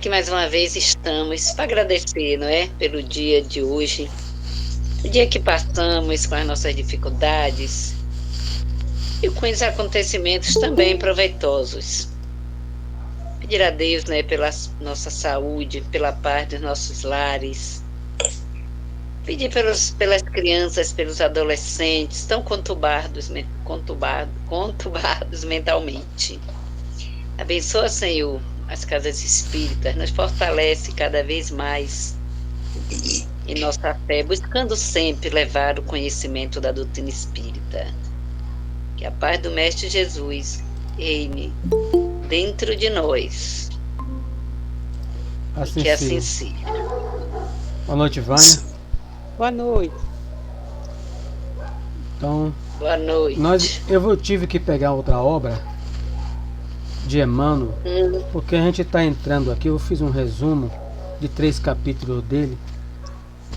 Que mais uma vez estamos para agradecer, não é? Pelo dia de hoje, o dia que passamos com as nossas dificuldades e com os acontecimentos também proveitosos. Pedir a Deus, né, pela nossa saúde, pela paz dos nossos lares. Pedir pelas crianças, pelos adolescentes tão conturbados mentalmente. Abençoa, Senhor, as casas espíritas, nos fortalece cada vez mais em nossa fé, buscando sempre levar o conhecimento da doutrina espírita. Que a paz do Mestre Jesus reine dentro de nós. Assim que assim seja. seja. Boa noite, Vânia. Boa noite. Então, Boa noite. eu tive que pegar outra obra de Emmanuel, porque a gente está entrando aqui. Eu fiz um resumo de 3 capítulos dele.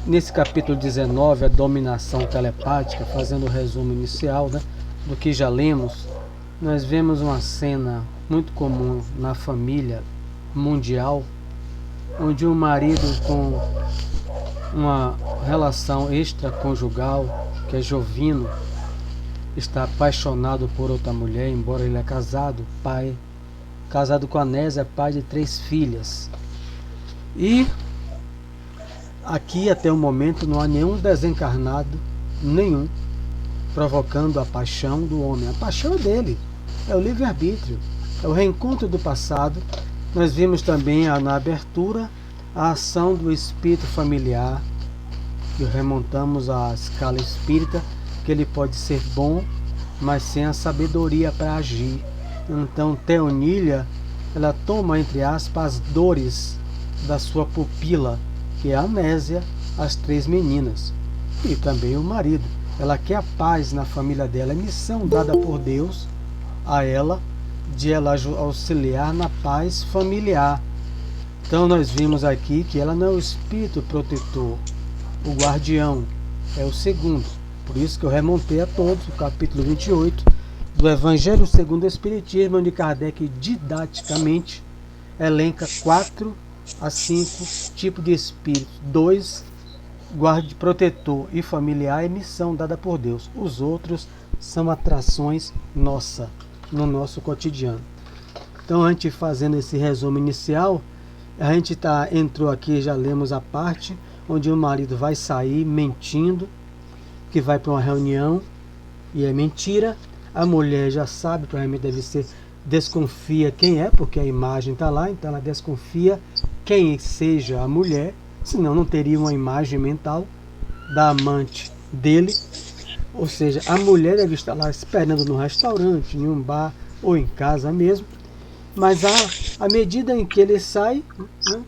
Nesse capítulo 19, a dominação telepática, fazendo o resumo inicial, né, do que já lemos, nós vemos uma cena muito comum na família mundial, onde o marido com uma relação extraconjugal, que é Jovino, está apaixonado por outra mulher, embora ele é casado, casado com a Nésia, pai de 3 filhas. E aqui até o momento não há nenhum desencarnado, nenhum, provocando a paixão do homem. A paixão é dele, é o livre-arbítrio, é o reencontro do passado. Nós vimos também na abertura a ação do espírito familiar, que remontamos à escala espírita, que ele pode ser bom, mas sem a sabedoria para agir. Então Teonília, ela toma, entre aspas, as dores da sua pupila, que é a Nésia, as 3 meninas, e também o marido. Ela quer a paz na família dela, é missão dada por Deus a ela, de ela auxiliar na paz familiar. Então nós vimos aqui que ela não é o espírito protetor, o guardião, é o segundo. Por isso que eu remontei a todos o capítulo 28 do Evangelho segundo o Espiritismo, onde Kardec didaticamente elenca 4 a 5 tipos de espíritos. 2, protetor e familiar, é missão dada por Deus. Os outros são atrações nossas, no nosso cotidiano. Então, a gente fazendo esse resumo inicial, a gente entrou aqui, já lemos a parte onde o marido vai sair mentindo, que vai para uma reunião e é mentira. A mulher já sabe, provavelmente deve ser, desconfia quem é, porque a imagem está lá, então ela desconfia quem seja a mulher, senão não teria uma imagem mental da amante dele. Ou seja, a mulher deve estar lá esperando no restaurante, em um bar ou em casa mesmo. Mas à medida em que ele sai, né,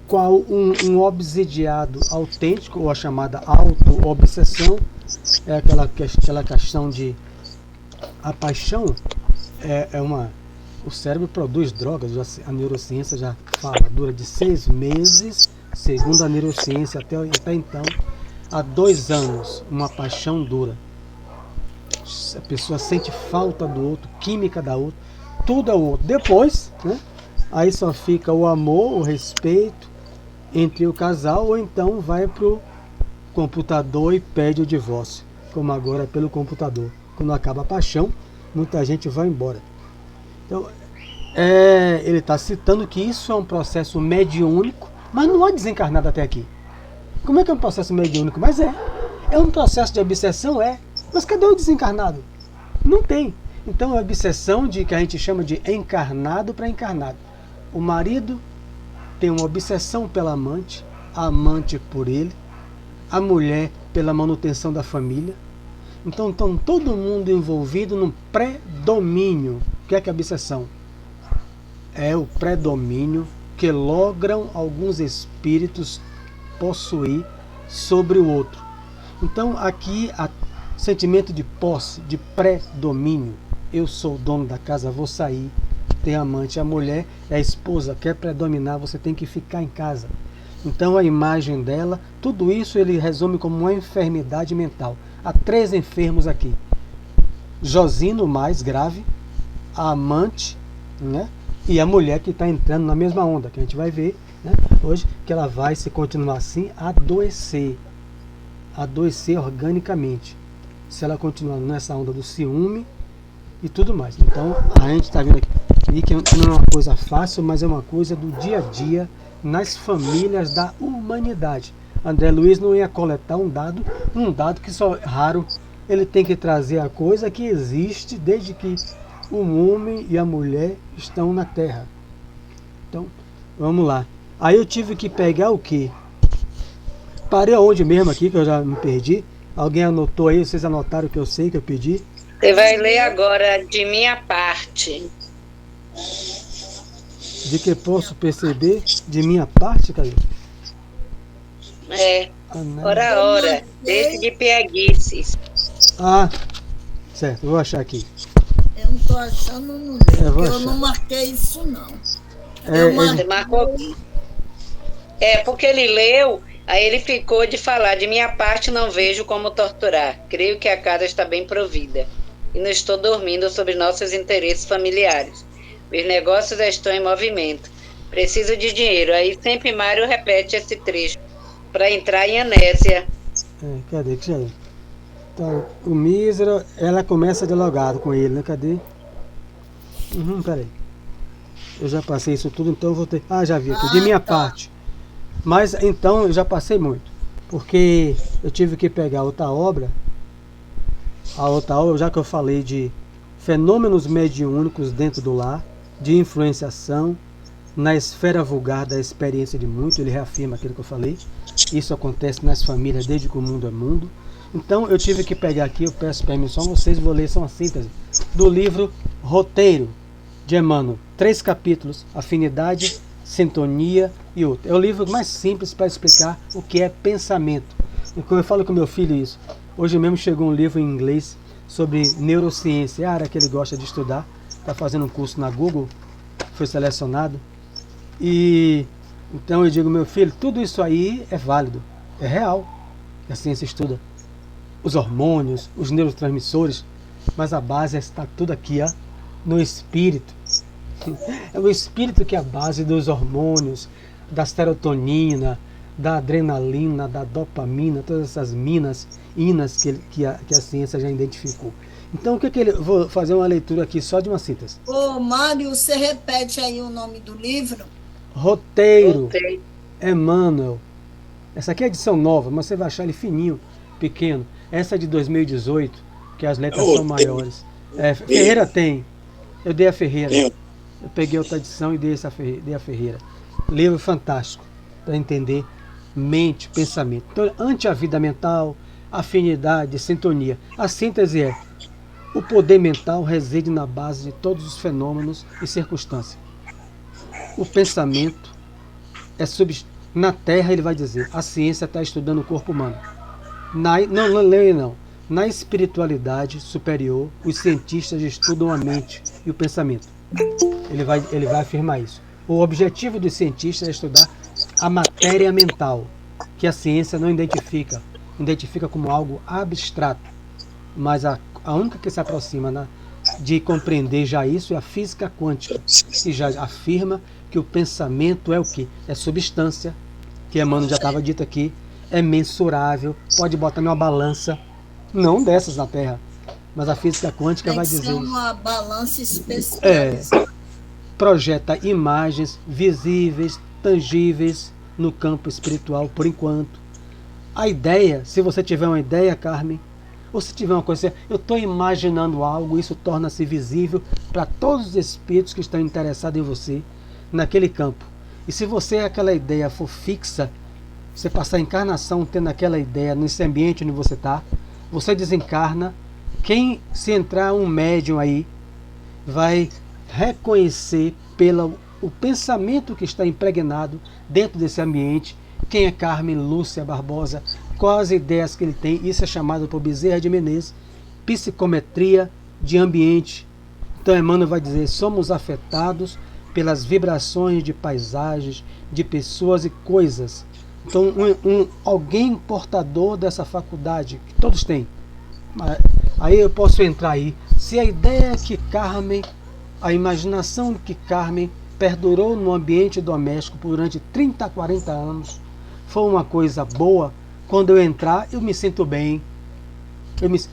com um obsidiado autêntico, ou a chamada auto-obsessão, é aquela questão de a paixão, o cérebro produz drogas, a neurociência já fala, dura de 6 meses, segundo a neurociência, até então, há 2 anos, uma paixão dura. A pessoa sente falta do outro, química da outra, tudo é o outro. Depois, né, aí só fica o amor, o respeito entre o casal, ou então vai pro computador e pede o divórcio, como agora é pelo computador. Quando acaba a paixão, muita gente vai embora. Então, ele está citando que isso é um processo mediúnico, mas não há desencarnado até aqui. Como é que é um processo mediúnico? Mas é um processo de obsessão, mas cadê o desencarnado? Não tem. Então é a obsessão que a gente chama de encarnado para encarnado. O marido tem uma obsessão pela amante, a amante por ele, a mulher pela manutenção da família. Então todo mundo envolvido num predomínio. O que é a obsessão? É o predomínio que logram alguns espíritos possuir sobre o outro. Então aqui há sentimento de posse, de predomínio. Eu sou o dono da casa, vou sair. Tem amante, a mulher é a esposa, quer predominar, você tem que ficar em casa. Então a imagem dela, tudo isso ele resume como uma enfermidade mental. Há 3 enfermos aqui. Josino, mais grave, a amante, né, E a mulher que está entrando na mesma onda, que a gente vai ver, né, hoje, que ela vai, se continuar assim, adoecer organicamente, se ela continuar nessa onda do ciúme e tudo mais. Então a gente está vendo aqui que não é uma coisa fácil, mas é uma coisa do dia a dia nas famílias da humanidade. André Luiz não ia coletar um dado que só é raro. Ele tem que trazer a coisa que existe desde que o homem e a mulher estão na Terra. Então, vamos lá. Aí eu tive que pegar o quê? Parei aonde mesmo aqui, que eu já me perdi. Alguém anotou aí? Vocês anotaram o que eu sei, que eu pedi? Você vai ler agora de minha parte. De que posso perceber de minha parte, Caio? Ora, deixe de pieguices. Ah, certo, vou achar aqui. Eu não estou achando no livro, porque eu não marquei isso, não. Você marcou? Porque ele leu, aí ele ficou de falar, de minha parte não vejo como torturar. Creio que a casa está bem provida. E não estou dormindo sobre nossos interesses familiares. Meus negócios estão em movimento. Preciso de dinheiro. Aí sempre Mário repete esse trecho para entrar em Anésia. Cadê? Que já é? Então, o mísero, ela começa dialogado com ele, né? Cadê? Peraí. Eu já passei isso tudo, então eu vou ter... Ah, já vi aqui. De minha parte. Mas, então, eu já passei muito. Porque eu tive que pegar outra obra, já que eu falei de fenômenos mediúnicos dentro do lar, de influenciação, na esfera vulgar da experiência de muito, ele reafirma aquilo que eu falei. Isso acontece nas famílias desde que o mundo é mundo. Então eu tive que pegar aqui, eu peço permissão a vocês, vou ler só uma síntese do livro Roteiro de Emmanuel. 3 capítulos, Afinidade, Sintonia e outro. É o livro mais simples para explicar o que é pensamento. E quando eu falo com meu filho isso, hoje mesmo chegou um livro em inglês sobre neurociência, a área que ele gosta de estudar, está fazendo um curso na Google, foi selecionado. E então eu digo, meu filho, tudo isso aí é válido, é real. A ciência estuda os hormônios, os neurotransmissores, mas a base está tudo aqui, ó, no espírito. É o espírito que é a base dos hormônios, da serotonina, da adrenalina, da dopamina, todas essas inas que a ciência já identificou. Então o que ele... Vou fazer uma leitura aqui só de uma síntese. Ô, Mário, você repete aí o nome do livro? Roteiro, Emmanuel. Essa aqui é a edição nova, mas você vai achar ele fininho, pequeno. Essa é de 2018, que as letras são maiores. Ferreira tem. Eu dei a Ferreira. Eu peguei outra edição e dei a Ferreira. Livro fantástico, para entender mente, pensamento. Então, ante a vida mental, afinidade, sintonia. A síntese é: o poder mental reside na base de todos os fenômenos e circunstâncias. O pensamento é na Terra, ele vai dizer, a ciência está estudando o corpo humano. Na espiritualidade superior, os cientistas estudam a mente e o pensamento. Ele vai afirmar isso. O objetivo dos cientistas é estudar a matéria mental, que a ciência não identifica como algo abstrato. Mas a única que se aproxima de compreender já isso é a física quântica, que já afirma que o pensamento é o quê? É substância, que Emmanuel já estava dito aqui, é mensurável, pode botar numa balança, não dessas na Terra, mas a física quântica vai dizer... Tem que ser uma balança especial. Projeta imagens visíveis, tangíveis, no campo espiritual, por enquanto. A ideia, se você tiver uma ideia, Carmen, ou se tiver uma coisa, eu estou imaginando algo, isso torna-se visível para todos os espíritos que estão interessados em você, naquele campo. E se aquela ideia for fixa, você passar a encarnação tendo aquela ideia nesse ambiente onde você está, você desencarna. Se entrar um médium aí, vai reconhecer pelo o pensamento que está impregnado dentro desse ambiente, quem é Carmen Lúcia Barbosa, quais as ideias que ele tem. Isso é chamado por Bezerra de Menezes, psicometria de ambiente. Então Emmanuel vai dizer, somos afetados pelas vibrações de paisagens, de pessoas e coisas. Então alguém portador dessa faculdade, que todos têm. Aí eu posso entrar aí. Se a ideia é que Carmen A imaginação que Carmen perdurou no ambiente doméstico durante 30 a 40 anos foi uma coisa boa. Quando eu entrar, eu me sinto bem.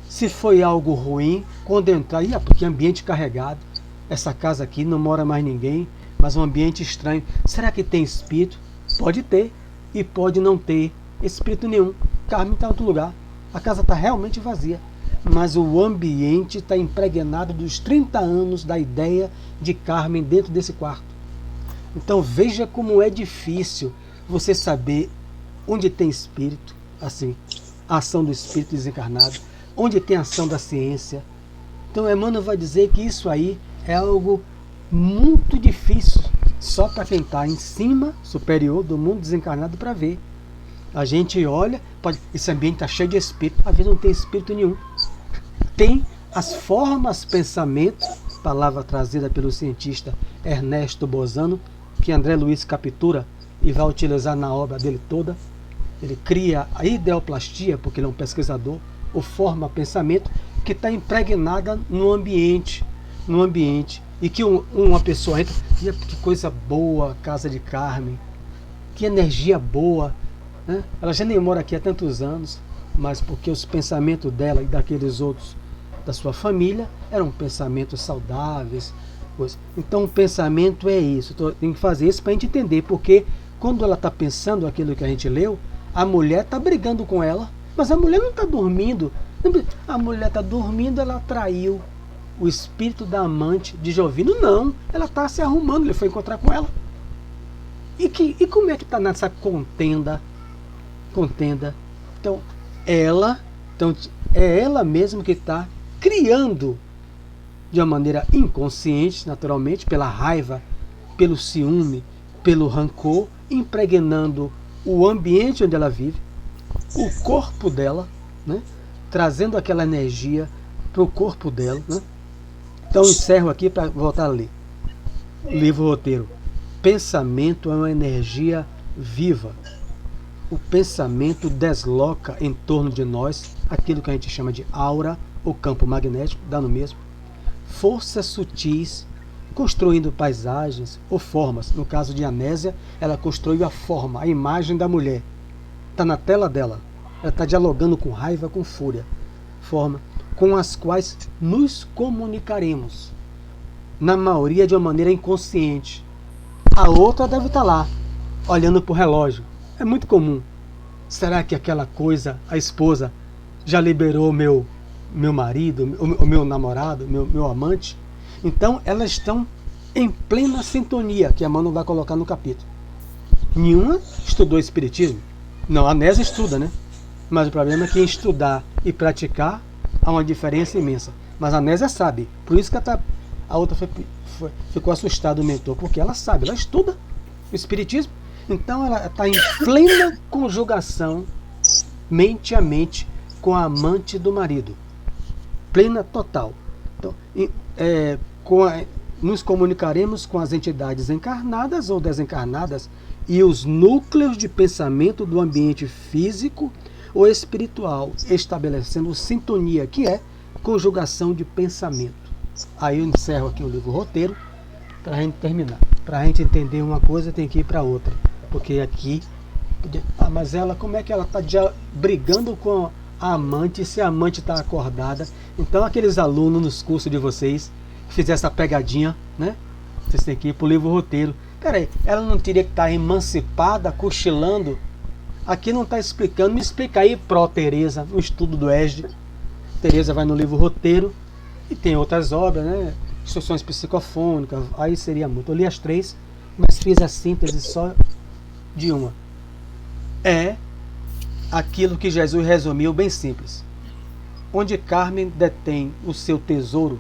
Se foi algo ruim, quando eu entrar, porque ambiente carregado, essa casa aqui não mora mais ninguém, mas um ambiente estranho. Será que tem espírito? Pode ter e pode não ter espírito nenhum. Carmen está em outro lugar. A casa está realmente vazia. Mas o ambiente está impregnado dos 30 anos da ideia de Carmen dentro desse quarto. Então veja como é difícil você saber onde tem espírito, assim, a ação do espírito desencarnado, onde tem a ação da ciência. Então Emmanuel vai dizer que isso aí é algo muito difícil, só para quem está em cima, superior do mundo desencarnado para ver. A gente olha, esse ambiente está cheio de espírito, às vezes não tem espírito nenhum. Tem as formas pensamento, palavra trazida pelo cientista Ernesto Bozano, que André Luiz captura e vai utilizar na obra dele toda. Ele cria a ideoplastia, porque ele é um pesquisador, ou forma pensamento, que está impregnada no ambiente, e que uma pessoa entra, que coisa boa a casa de Carmen, que energia boa, né? Ela já nem mora aqui há tantos anos, mas porque os pensamentos dela e daqueles outros da sua família eram pensamentos saudáveis. Então o pensamento é isso. Tem que fazer isso para a gente entender, porque quando ela está pensando aquilo que a gente leu, a mulher está brigando com ela, mas a mulher não está dormindo. A mulher está dormindo, ela traiu o espírito da amante de Jovino. Não, ela está se arrumando, ele foi encontrar com ela. E como é que está nessa contenda? Então é ela mesma que está criando de uma maneira inconsciente, naturalmente, pela raiva, pelo ciúme, pelo rancor, impregnando o ambiente onde ela vive, o corpo dela, né? Trazendo aquela energia para o corpo dela, né? Então encerro aqui para voltar a ler. Livro roteiro. Pensamento é uma energia viva. O pensamento desloca em torno de nós aquilo que a gente chama de aura ou campo magnético, dá no mesmo. Forças sutis, construindo paisagens ou formas. No caso de Anésia, ela construiu a forma, a imagem da mulher. Está na tela dela. Ela está dialogando com raiva, com fúria. Forma com as quais nos comunicaremos. Na maioria de uma maneira inconsciente. A outra deve estar lá, olhando para o relógio. É muito comum. Será que aquela coisa, a esposa, já liberou meu marido, o meu namorado, meu amante? Então elas estão em plena sintonia, que a Emmanuel vai colocar no capítulo. Nenhuma estudou espiritismo. Não, a Nésia estuda, né? Mas o problema é que em estudar e praticar há uma diferença imensa. Mas a Nésia sabe. Por isso que a outra ficou assustada, o mentor, porque ela sabe, ela estuda o espiritismo. Então ela está em plena conjugação, mente a mente, com a amante do marido. Plena, total. Então, nos comunicaremos com as entidades encarnadas ou desencarnadas e os núcleos de pensamento do ambiente físico ou espiritual, estabelecendo sintonia, que é conjugação de pensamento. Aí eu encerro aqui o livro roteiro para a gente terminar. Para a gente entender uma coisa, tem que ir para outra. Porque aqui, mas ela, como é que ela está brigando com a amante, se a amante está acordada? Então aqueles alunos nos cursos de vocês que fizeram essa pegadinha, né? Vocês têm que ir para o livro roteiro. Peraí, ela não teria que estar emancipada, cochilando? Aqui não está explicando. Me explica aí, Tereza, no estudo do ESD. Tereza vai no livro roteiro e tem outras obras, né? Instruções psicofônicas, aí seria muito. Eu li as 3, mas fiz a síntese só de uma. É aquilo que Jesus resumiu bem simples. Onde Carmen detém o seu tesouro,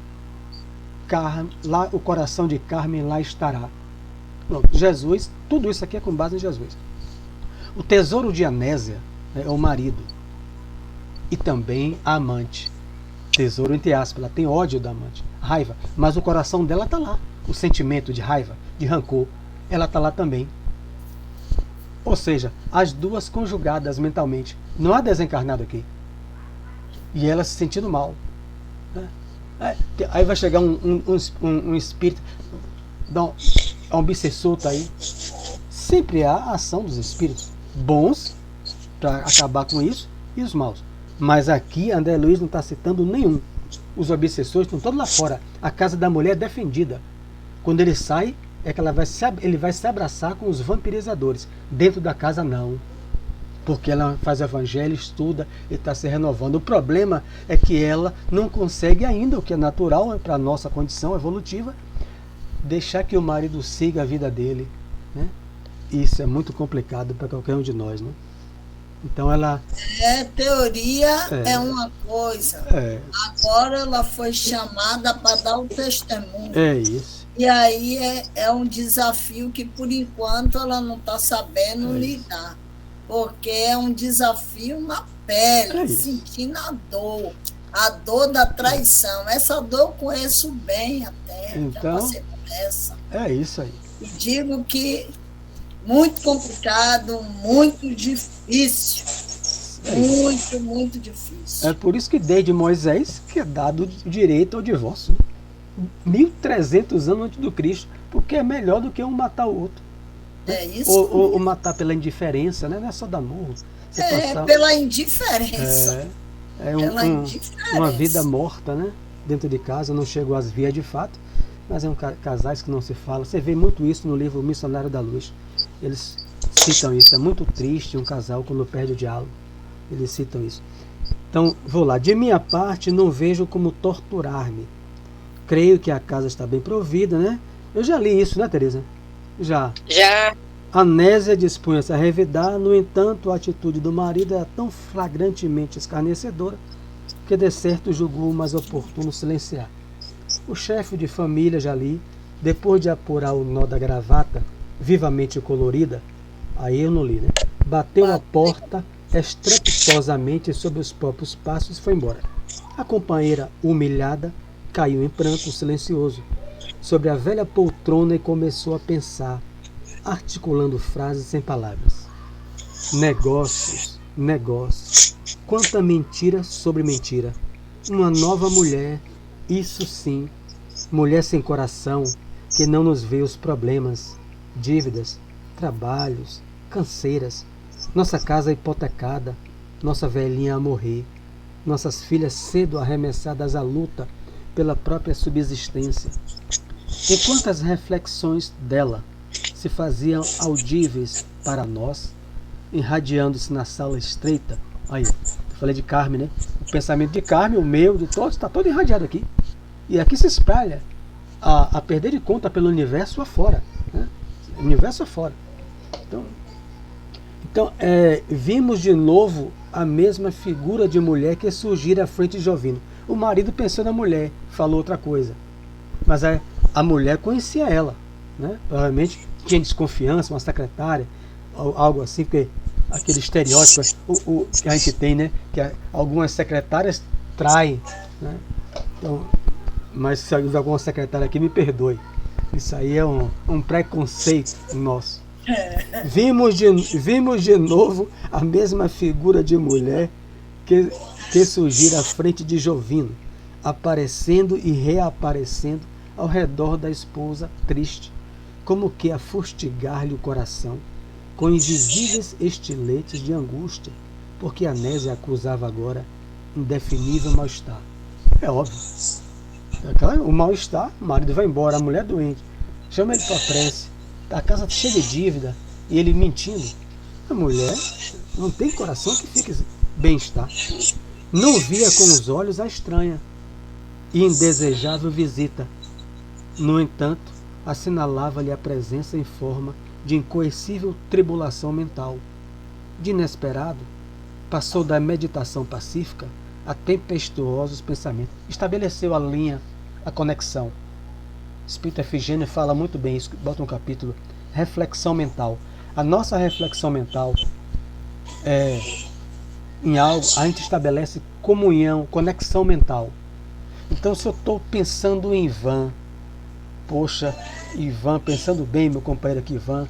lá o coração de Carmen lá estará. Pronto, Jesus, tudo isso aqui é com base em Jesus. O tesouro de Anésia é o marido e também a amante. Tesouro entre aspas, ela tem ódio da amante, raiva, mas o coração dela está lá. O sentimento de raiva, de rancor, ela está lá também. Ou seja, as duas conjugadas mentalmente. Não há desencarnado aqui. E ela se sentindo mal, né? Aí vai chegar um espírito, dá um obsessor tá aí. Sempre há a ação dos espíritos bons para acabar com isso e os maus. Mas aqui André Luiz não está citando nenhum. Os obsessores estão todos lá fora. A casa da mulher é defendida. Quando ele sai, é que ele vai se abraçar com os vampirizadores. Dentro da casa não. Porque ela faz evangelho, estuda e está se renovando. O problema é que ela não consegue ainda, o que é natural para a nossa condição evolutiva, deixar que o marido siga a vida dele, né? Isso é muito complicado para qualquer um de nós, né? Então ela... Teoria é uma coisa. Agora ela foi chamada para dar o testemunho. É isso. E aí é um desafio que, por enquanto, ela não está sabendo lidar. Porque é um desafio na pele, sentindo a dor da traição. Essa dor eu conheço bem até, então, já passei por essa. É isso aí. E digo que muito complicado, muito difícil. Muito difícil. É por isso que desde Moisés que é dado o direito ao divórcio. 1300 anos antes do Cristo, porque é melhor do que um matar o outro. É isso. Ou matar pela indiferença, né? Não é só dar murro. Pela indiferença. Uma vida morta, né? Dentro de casa, não chegou às vias de fato, mas casais que não se falam. Você vê muito isso no livro Missionário da Luz. Eles citam isso. É muito triste um casal quando perde o diálogo. Eles citam isso. Então, vou lá. De minha parte, não vejo como torturar-me. Creio que a casa está bem provida, né? Eu já li isso, né, Tereza? Já. Anésia dispunha-se a revidar, no entanto, a atitude do marido era tão flagrantemente escarnecedora que de certo julgou mais oportuno silenciar. O chefe de família, já li, depois de apurar o nó da gravata, vivamente colorida, aí eu não li, né? Bateu a porta estrepitosamente sobre os próprios passos e foi embora. A companheira, humilhada, caiu em pranto silencioso sobre a velha poltrona e começou a pensar, articulando frases sem palavras. Negócios, quanta mentira sobre mentira. Uma nova mulher, isso sim, mulher sem coração, que não nos vê os problemas, dívidas, trabalhos, canseiras, nossa casa hipotecada, nossa velhinha a morrer, nossas filhas cedo arremessadas à luta pela própria subsistência. Enquanto as reflexões dela se faziam audíveis para nós, irradiando-se na sala estreita, aí, eu falei de Carmen, né? O pensamento de Carmen, o meu, de todos, está todo irradiado aqui. E aqui se espalha a perder de conta pelo universo afora, né? Universo afora. Então vimos de novo a mesma figura de mulher que surgira à frente de Jovino. O marido pensou na mulher, falou outra coisa. Mas a mulher conhecia ela, né? Provavelmente tinha desconfiança, uma secretária, algo assim, porque aquele estereótipo que a gente tem, né? Que algumas secretárias traem, né? Então, mas se alguma secretária aqui me perdoe. Isso aí é um preconceito nosso. Vimos de novo a mesma figura de mulher que surgira à frente de Jovino, aparecendo e reaparecendo ao redor da esposa triste, como que a fustigar-lhe o coração, com invisíveis estiletes de angústia, porque Anésia acusava agora indefinível mal-estar. É óbvio. O mal-estar, o marido vai embora, a mulher é doente, chama ele para a prece, a casa cheia de dívida, e ele mentindo. A mulher não tem coração que fique bem-estar. Não via com os olhos a estranha e indesejável visita. No entanto, assinalava-lhe a presença em forma de incoercível tribulação mental. De inesperado, passou da meditação pacífica a tempestuosos pensamentos. Estabeleceu a linha, a conexão. Espírito Efigênio fala muito bem isso, bota um capítulo, reflexão mental. A nossa reflexão mental em algo, a gente estabelece comunhão, conexão mental. Então, se eu estou pensando em Ivan, poxa, Ivan, pensando bem, meu companheiro aqui, Ivan,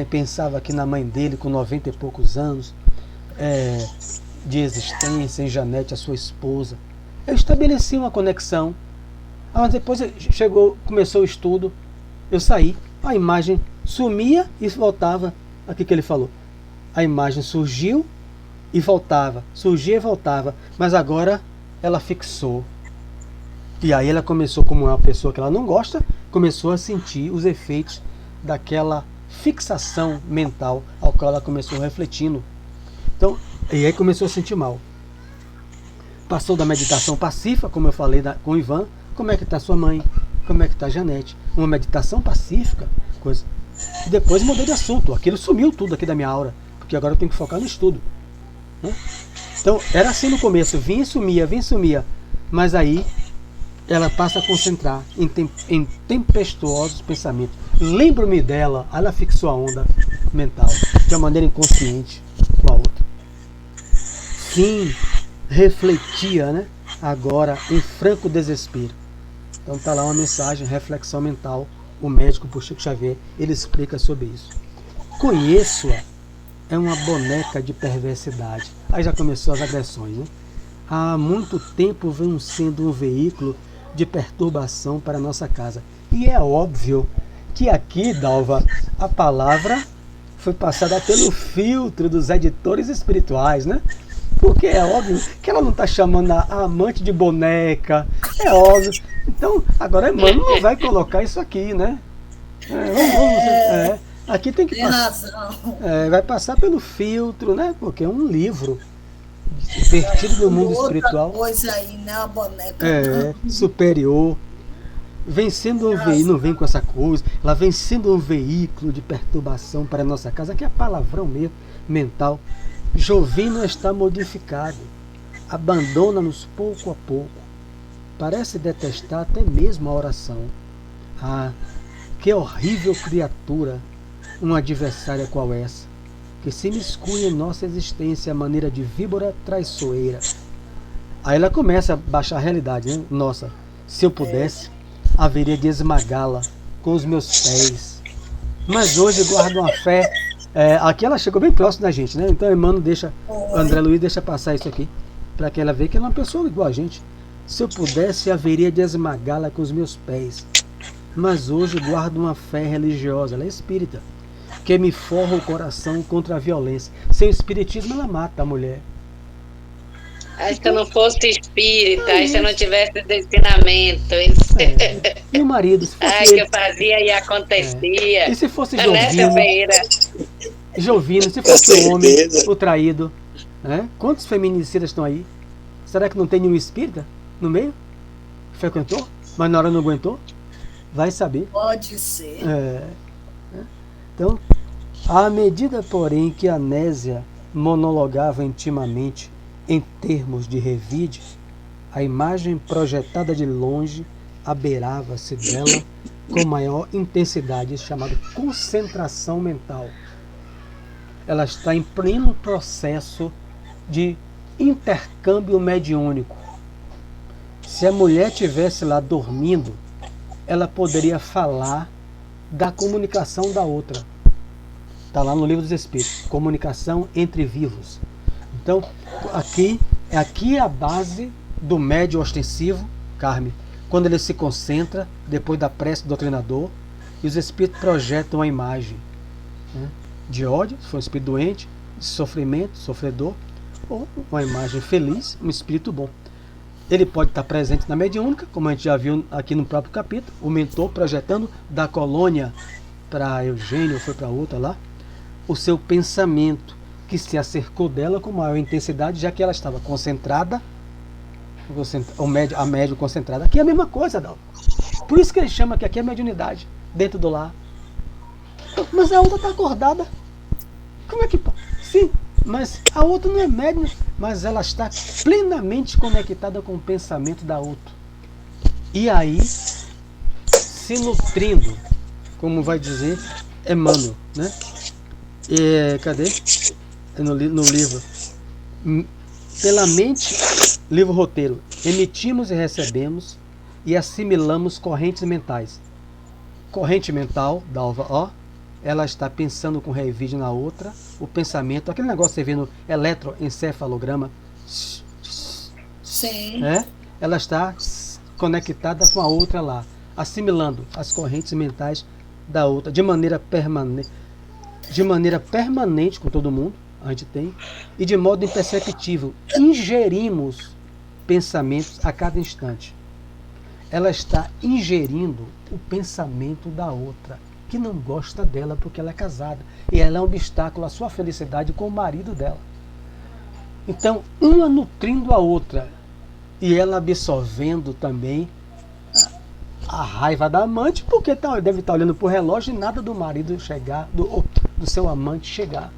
pensava aqui na mãe dele com 90 e poucos anos de existência, em Janete, a sua esposa. Eu estabeleci uma conexão. Mas depois começou o estudo, eu saí, a imagem sumia e voltava. Aqui que ele falou. A imagem surgiu e voltava, surgia e voltava, mas agora ela fixou. E aí ela começou, como é uma pessoa que ela não gosta, começou a sentir os efeitos daquela fixação mental ao qual ela começou refletindo. Então, e aí começou a sentir mal. Passou da meditação pacífica, como eu falei com o Ivan, como é que está sua mãe, como é que está a Janete. Uma meditação pacífica, coisa. E depois mudei de assunto, aquilo sumiu tudo aqui da minha aura, porque agora eu tenho que focar no estudo. Né? Então, era assim no começo, vinha e sumia, mas aí ela passa a concentrar em tempestuosos pensamentos. Lembro-me dela, ela fixou a onda mental de uma maneira inconsciente com a outra. Sim, refletia, né? Agora em franco desespero. Então está lá uma mensagem, reflexão mental, o médico por Chico Xavier, ele explica sobre isso. Conheço-a, é uma boneca de perversidade. Aí já começou as agressões, né? Há muito tempo vem sendo um veículo de perturbação para a nossa casa. E é óbvio que aqui, Dalva, a palavra foi passada pelo filtro dos editores espirituais, né? Porque é óbvio que ela não está chamando a amante de boneca, é óbvio. Então, agora Emmanuel não vai colocar isso aqui, né? Aqui tem que passar. Vai passar pelo filtro, né? Porque é um livro vertido do mundo espiritual. Coisa aí, né? A boneca. Superior. Vem sendo um veículo, não vem com essa coisa, ela vem sendo um veículo de perturbação para a nossa casa, que é palavrão mesmo, mental. Jovino está modificado, abandona-nos pouco a pouco, parece detestar até mesmo a oração. Ah, que horrível criatura, uma adversária qual essa, que se miscui em nossa existência à maneira de víbora traiçoeira. Aí ela começa a baixar a realidade, né? Nossa, se eu pudesse, haveria de esmagá-la com os meus pés. Mas hoje guardo uma fé. Aqui ela chegou bem próximo da gente, né? Então Emmanuel André Luiz deixa passar isso aqui, para que ela veja que ela é uma pessoa igual a gente. Se eu pudesse, haveria de esmagá-la com os meus pés. Mas hoje guardo uma fé religiosa, ela é espírita, que me forra o coração contra a violência. Sem o espiritismo ela mata a mulher. Se eu não fosse espírita, se eu não tivesse esse ensinamento. E o marido, se fosse que eu fazia e acontecia. E se fosse Jovino, se fosse o homem, o traído, né? Quantos feminicidas estão aí? Será que não tem nenhum espírita no meio? Frequentou, mas na hora não aguentou? Vai saber. Pode ser. Então, à medida, porém, que a Nésia monologava intimamente em termos de revide, a imagem projetada de longe abeirava-se dela com maior intensidade, chamada concentração mental. Ela está em pleno processo de intercâmbio mediúnico. Se a mulher estivesse lá dormindo, ela poderia falar da comunicação da outra. Está lá no Livro dos Espíritos, comunicação entre vivos. Então, aqui é a base do médium ostensivo, Carme, quando ele se concentra, depois da prece do doutrinador, e os espíritos projetam a imagem, né, de ódio, se for um espírito doente, de sofrimento, sofredor, ou uma imagem feliz, um espírito bom. Ele pode estar presente na mediúnica, como a gente já viu aqui no próprio capítulo, o mentor projetando da colônia para Eugênio, foi para outra lá, o seu pensamento, que se acercou dela com maior intensidade, já que ela estava concentrada, a médium concentrada. Aqui é a mesma coisa, Dalva. Por isso que ele chama que aqui é mediunidade, dentro do lar. Mas a outra está acordada. Como é que pode? Sim, mas a outra não é médium, mas ela está plenamente conectada com o pensamento da outra. E aí, se nutrindo, como vai dizer Emmanuel, né? Cadê? No livro. Pela mente, livro roteiro, emitimos e recebemos e assimilamos correntes mentais. Corrente mental, Dalva, ela está pensando com revide na outra, o pensamento, aquele negócio que você vê no eletroencefalograma. Sim. ela está conectada com a outra lá, assimilando as correntes mentais da outra de maneira permanente com todo mundo, a gente tem, e de modo imperceptível, ingerimos pensamentos a cada instante. Ela está ingerindo o pensamento da outra, que não gosta dela porque ela é casada, e ela é um obstáculo à sua felicidade com o marido dela. Então, uma nutrindo a outra, e ela absorvendo também a raiva da amante, porque deve estar olhando para o relógio e nada do marido chegar, do seu amante chegar.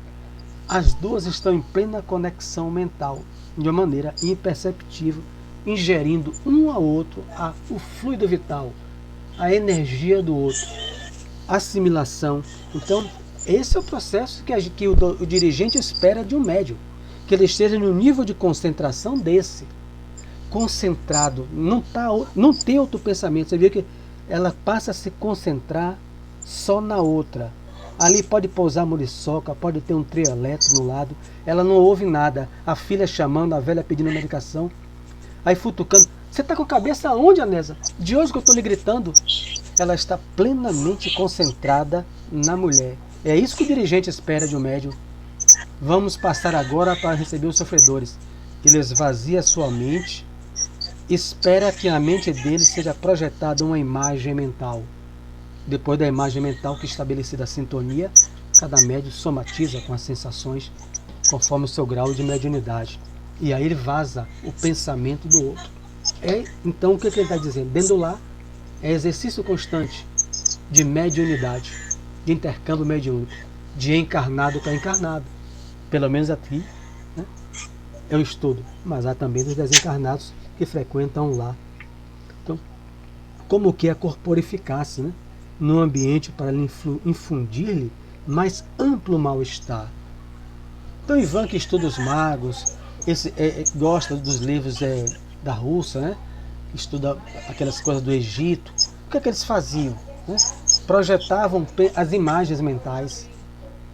As duas estão em plena conexão mental, de uma maneira imperceptível, ingerindo um ao outro o fluido vital, a energia do outro, assimilação. Então, esse é o processo que o dirigente espera de um médium, que ele esteja no nível de concentração desse, concentrado, não tem outro pensamento. Você vê que ela passa a se concentrar só na outra. Ali pode pousar muriçoca, pode ter um trio elétrico no lado, ela não ouve nada, a filha chamando, a velha pedindo medicação, aí futucando. Você está com a cabeça aonde, Anésia? De hoje que eu estou lhe gritando. Ela está plenamente concentrada na mulher. É isso que o dirigente espera de um médium. Vamos passar agora para receber os sofredores. Ele esvazia a sua mente, espera que a mente dele seja projetada uma imagem mental. Depois da imagem mental que estabelecida a sintonia, cada médium somatiza com as sensações conforme o seu grau de mediunidade. E aí ele vaza o pensamento do outro. Então o que ele está dizendo? Dentro lá é exercício constante de mediunidade, de intercâmbio mediúnico, de encarnado para encarnado. Pelo menos aqui, né, é o estudo. Mas há também dos desencarnados que frequentam lá. Então, como que a corporificar-se, né, no ambiente para infundir-lhe mais amplo mal-estar. Então Ivan, que estuda os magos, gosta dos livros da Rússia, né, estuda aquelas coisas do Egito, o que é que eles faziam? Né? Projetavam as imagens mentais.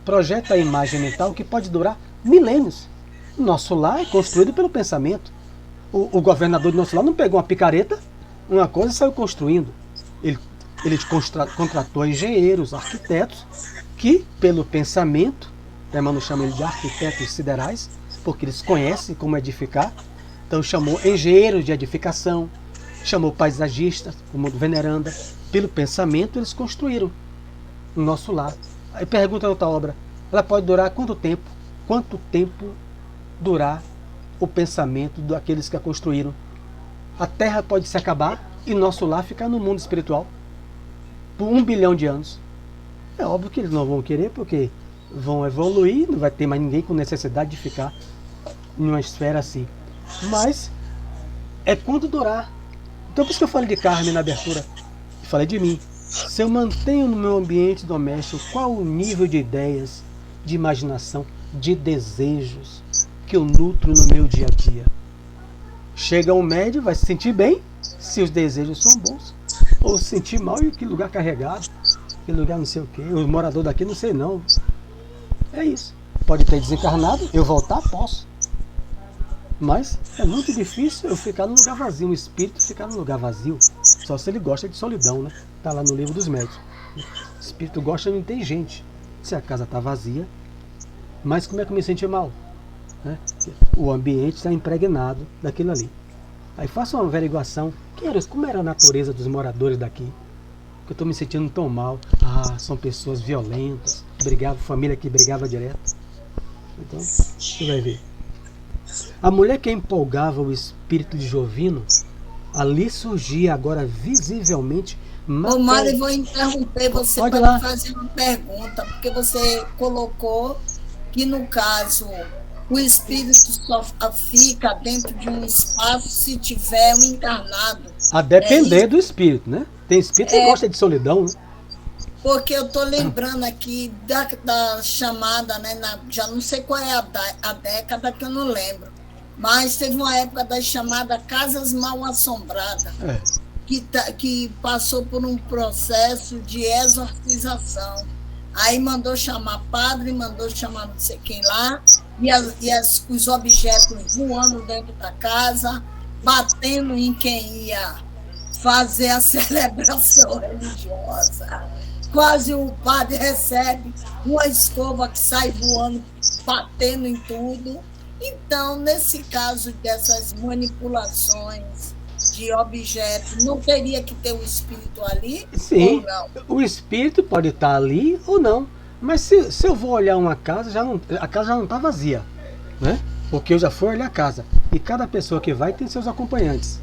Projeta a imagem mental que pode durar milênios. O nosso lar é construído pelo pensamento. O governador do nosso lar não pegou uma picareta, uma coisa e saiu construindo. Ele contratou engenheiros, arquitetos, que pelo pensamento, Emmanuel chama ele de arquitetos siderais, porque eles conhecem como edificar. Então chamou engenheiros de edificação, chamou paisagistas, como Veneranda. Pelo pensamento eles construíram o nosso lar. Aí pergunta na outra obra, ela pode durar quanto tempo? Quanto tempo durar o pensamento daqueles que a construíram? A Terra pode se acabar e nosso lar ficar no mundo espiritual por 1 bilhão de anos. É óbvio que eles não vão querer, porque vão evoluir, não vai ter mais ninguém com necessidade de ficar em uma esfera assim. Mas é quanto durar. Então por isso que eu falei de Carmen na abertura, falei de mim. Se eu mantenho no meu ambiente doméstico, qual o nível de ideias, de imaginação, de desejos que eu nutro no meu dia a dia? Chega um médium, vai se sentir bem se os desejos são bons, ou se sentir mal e que lugar carregado, que lugar não sei o que, o morador daqui não sei não. É isso. Pode ter desencarnado, eu voltar posso. Mas é muito difícil eu ficar num lugar vazio, um espírito ficar num lugar vazio. Só se ele gosta de solidão, né? Está lá no livro dos médiuns. O espírito gosta de não ter gente. Se a casa está vazia, mas como é que eu me senti mal? Né? O ambiente está impregnado daquilo ali. Aí faça uma averiguação. Como era a natureza dos moradores daqui? Que eu estou me sentindo tão mal. São pessoas violentas, família que brigava direto. Então, você vai ver. A mulher que empolgava o espírito de Jovino, ali surgia agora visivelmente... Ô Mário, vou interromper você para fazer uma pergunta, porque você colocou que, no caso, o espírito só fica dentro de um espaço se tiver um encarnado. A depender do espírito, né? Tem espírito que gosta de solidão, né? Porque eu estou lembrando aqui da chamada, né? Já não sei qual é a década, que eu não lembro. Mas teve uma época da chamada Casas Mal Assombradas, que passou por um processo de exorcização. Aí mandou chamar padre, mandou chamar não sei quem lá, os objetos voando dentro da casa, batendo em quem ia fazer a celebração religiosa. Quase o padre recebe uma escova que sai voando, batendo em tudo. Então, nesse caso dessas manipulações de objetos, não teria que ter o espírito ali? Sim, ou não? o espírito pode estar ali ou não. Mas se eu vou olhar uma casa, a casa já não está vazia, né? Porque eu já fui olhar a casa. E cada pessoa que vai tem seus acompanhantes,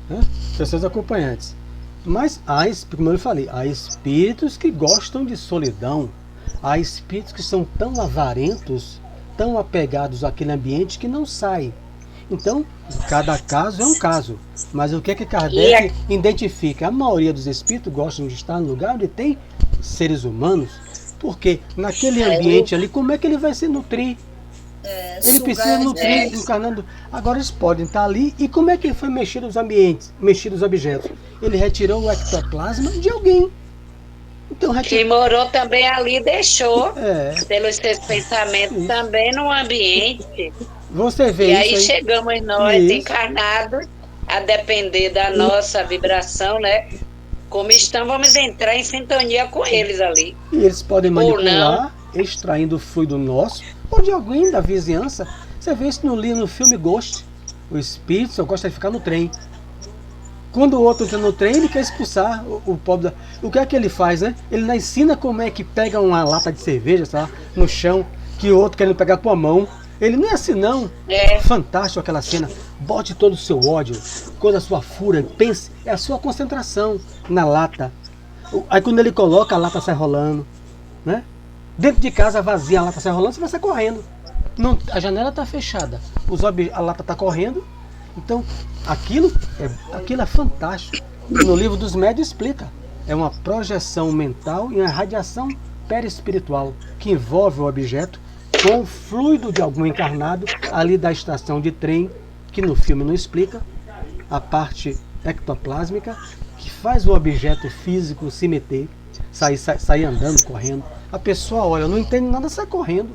né? Tem seus acompanhantes. Mas como eu falei, há espíritos que gostam de solidão. Há espíritos que são tão avarentos, tão apegados àquele ambiente que não saem. Então, cada caso é um caso. Mas o que é que Kardec identifica? A maioria dos espíritos gostam de estar no lugar onde tem seres humanos, porque naquele ambiente ali, como é que ele vai se nutrir? Ele precisa nutrir, encarnando. Agora eles podem estar ali. E como é que foi mexido os ambientes, mexido os objetos? Ele retirou o ectoplasma de alguém. Então, quem morou também ali deixou, pelos seus pensamentos, também no ambiente. Você vê e isso aí chegamos nós, encarnados, a depender da nossa vibração, né? Como estamos, vamos entrar em sintonia com eles ali. E eles podem manipular, extraindo o fluido nosso, ou de alguém da vizinhança. Você vê isso no filme Ghost. O espírito só gosta de ficar no trem. Quando o outro entra no trem, ele quer expulsar o pobre. O que é que ele faz, né? Ele não ensina como é que pega uma lata de cerveja, sei lá, no chão, que o outro quer pegar com a mão. Ele não é assim, não. Fantástico aquela cena. Bote todo o seu ódio, toda a sua fúria, pense, é a sua concentração na lata. Aí quando ele coloca, a lata sai rolando, né? Dentro de casa vazia, a lata sai rolando, você vai sair correndo. Não, a janela está fechada, a lata está correndo. Então, aquilo é fantástico. No livro dos médiuns explica. É uma projeção mental e uma radiação perispiritual que envolve o objeto com o fluido de algum encarnado ali da estação de trem, que no filme não explica, a parte ectoplásmica, que faz o objeto físico se meter, sair andando, correndo. A pessoa olha, não entende nada, sai correndo.